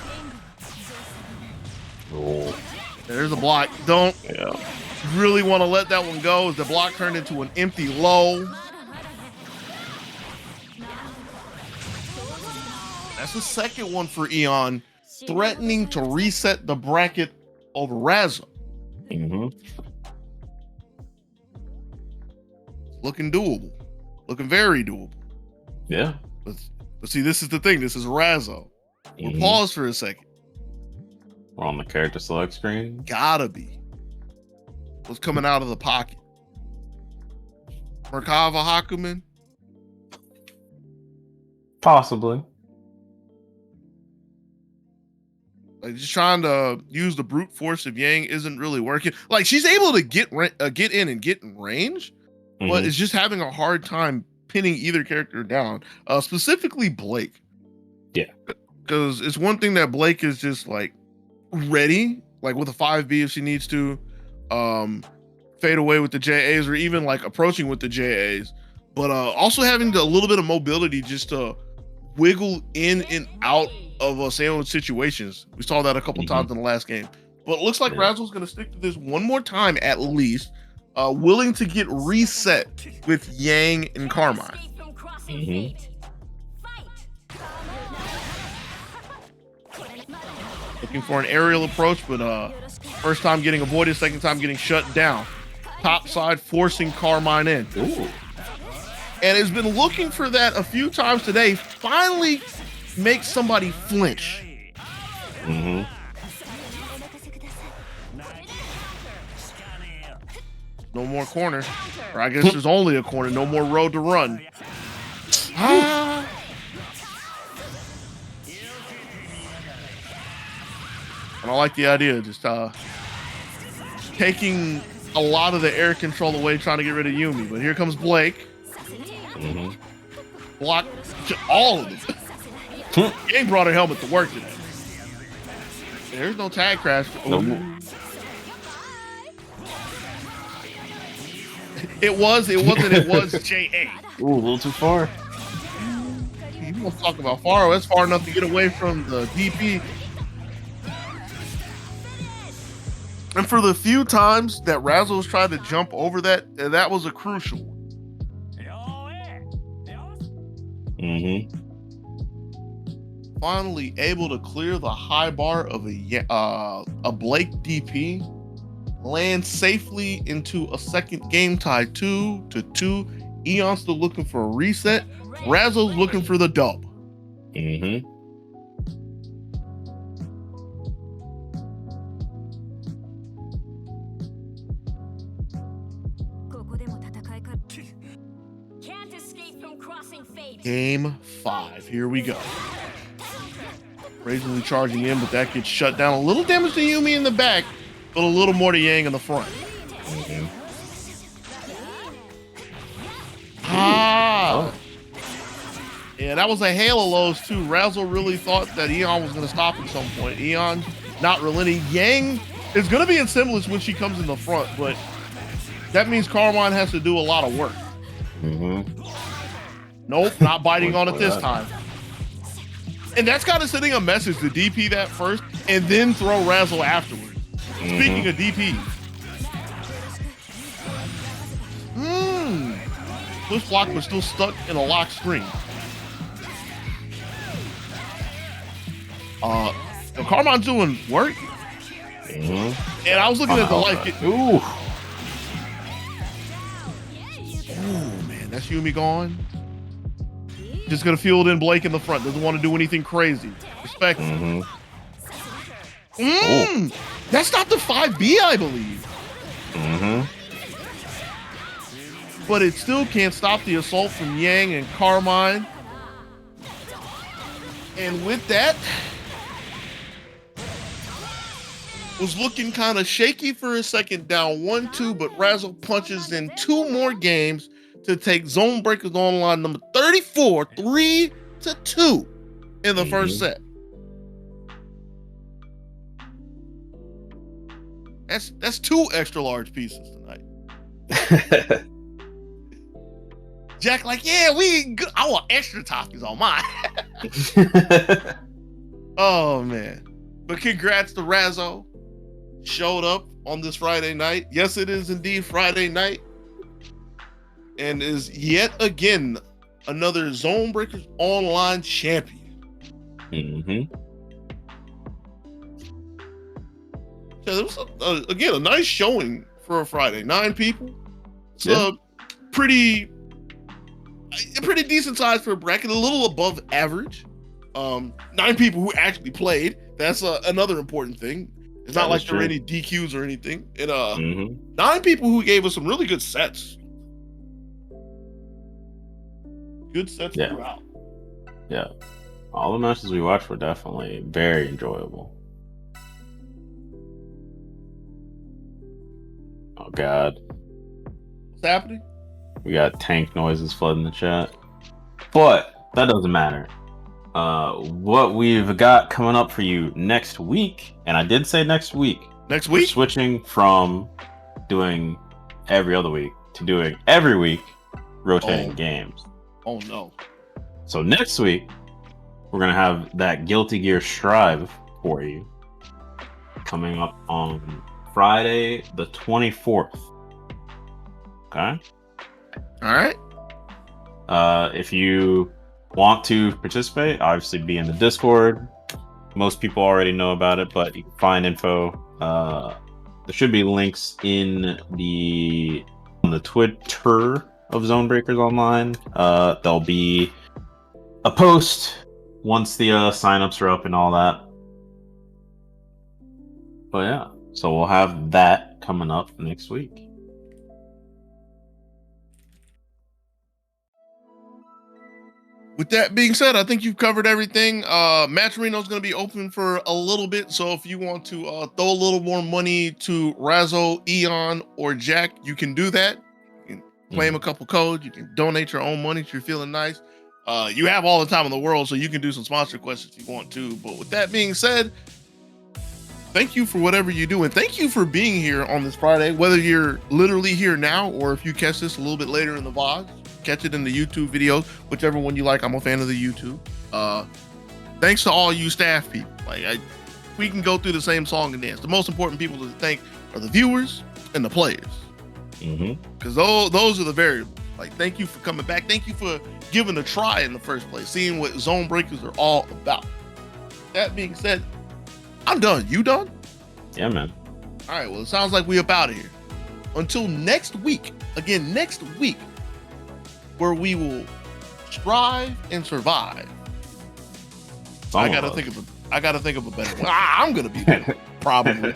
Oh. There's a block. Don't Yeah. really want to let that one go as the block turned into an empty low. That's the second one for Eon, threatening to reset the bracket over Razzo. Mm-hmm. Looking doable. Looking very doable. Yeah. But see, this is the thing. This is Razzo. We'll pause for a second. We're on the character select screen. Gotta be. What's coming out of the pocket? Merkava Hakumen? Possibly. Like just trying to use the brute force of Yang isn't really working. Like she's able to get in and get in range, but it's just having a hard time pinning either character down. Specifically Blake. Yeah. Because it's one thing that Blake is just like ready, like with a 5B if she needs to, fade away with the JAs or even like approaching with the JAs, but also having a little bit of mobility just to wiggle in and out of sandwich situations. We saw that a couple times in the last game, but it looks like Razzo's going to stick to this one more time at least, willing to get reset with Yang and Carmine. Looking for an aerial approach, but first time getting avoided, second time getting shut down. Top side forcing Carmine in. Ooh. And has been looking for that a few times today. Finally makes somebody flinch. No more corner. Or I guess there's only a corner. No more road to run. And I like the idea, just taking a lot of the air control away, trying to get rid of Yumi. But here comes Blake. Block all of it. Gang brought her helmet to work today. There's no tag crash. It was JA. Ooh, a little too far. You want to talk about far? That's far enough to get away from the DP. And for the few times that Razzo's tried to jump over that was a crucial one. Finally able to clear the high bar of a Blake DP, land safely into a second game tie 2-2. Eon's still looking for a reset. Razzo's looking for the dub. Game 5. Here we go. Brazenly charging in, but that gets shut down. A little damage to Yumi in the back, but a little more to Yang in the front. Yeah, that was a hail of lows too. Razzo really thought that Eon was going to stop at some point. Eon not relenting. Yang is going to be in semblance when she comes in the front, but that means Carmine has to do a lot of work. Nope, not biting on it this time. And that's kind of sending a message to DP that first and then throw Razzo afterwards. Speaking of DP. Push block was still stuck in a lock screen. Carmine's doing work. And I was looking at the life kit. Ooh, man, that's Yumi gone. Just gonna field in Blake in the front. Doesn't want to do anything crazy. Respect. That's not the 5B, I believe. But it still can't stop the assault from Yang and Carmine. And with that, was looking kind of shaky for a second, down 1-2, but Razzo punches in 2 more games to take ZoneBreakers Online number 34, 3-2 in the first set. That's 2 extra large pieces tonight. Jack like, yeah, I want extra toppings on mine. Oh man. But congrats to Razzo. Showed up on this Friday night. Yes, it is indeed Friday night. And is yet again another ZoneBreakers Online champion. So there was again a nice showing for a Friday. 9 people. It's a pretty decent size for a bracket. A little above average. 9 people who actually played. That's another important thing. It's not like there were any DQs or anything. And 9 people who gave us some really good sets. Good sets throughout. Yeah. All the matches we watched were definitely very enjoyable. Oh God, What's happening? we got tank noises flooding the chat, but that doesn't matter. What we've got coming up for you next week, and I did say next week. Next We're week? switching from doing every other week to doing every week, rotating games. Oh no. So next week, we're gonna have that Guilty Gear Strive for you coming up on Friday the 24th. Okay. All right. If you want to participate, obviously be in the Discord. Most people already know about it, but you can find info. There should be links on the Twitter of ZoneBreakers Online. There'll be a post once the signups are up and all that. But yeah, so we'll have that coming up next week. With that being said, I think you've covered everything. Matcherino is going to be open for a little bit, so if you want to throw a little more money to Razzo, Eon, or Jack, you can do that. You can claim a couple codes. You can donate your own money if you're feeling nice. You have all the time in the world, so you can do some sponsor questions if you want to. But with that being said, thank you for whatever you do, and thank you for being here on this Friday, whether you're literally here now or if you catch this a little bit later in the VOD. Catch it in the YouTube videos, whichever one you like. I'm a fan of the YouTube. Thanks to all you staff people. We can go through the same song and dance. The most important people to thank are the viewers and the players, because those are the variables. Thank you for coming back. Thank you for giving a try in the first place, seeing what ZoneBreakers are all about. That being said, I'm done. You done? Yeah, man. All right. Well, it sounds like we up out of here. Until next week. Again, next week, where we will strive and survive. I gotta think of a better one. I'm gonna be there, probably.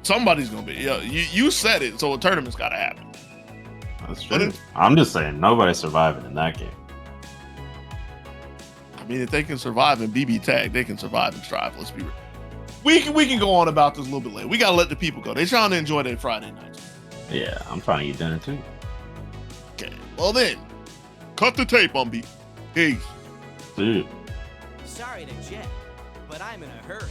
Somebody's gonna be. Yeah, you said it, so a tournament's gotta happen. That's true. I'm just saying nobody's surviving in that game. I mean, if they can survive in BB tag, they can survive in strive. Let's be real. We can go on about this a little bit later. We gotta let the people go. They're trying to enjoy their Friday nights. Yeah, I'm trying to eat dinner too. Okay, well then, cut the tape, Umby. Peace. Dude. Sorry to jet, but I'm in a hurry.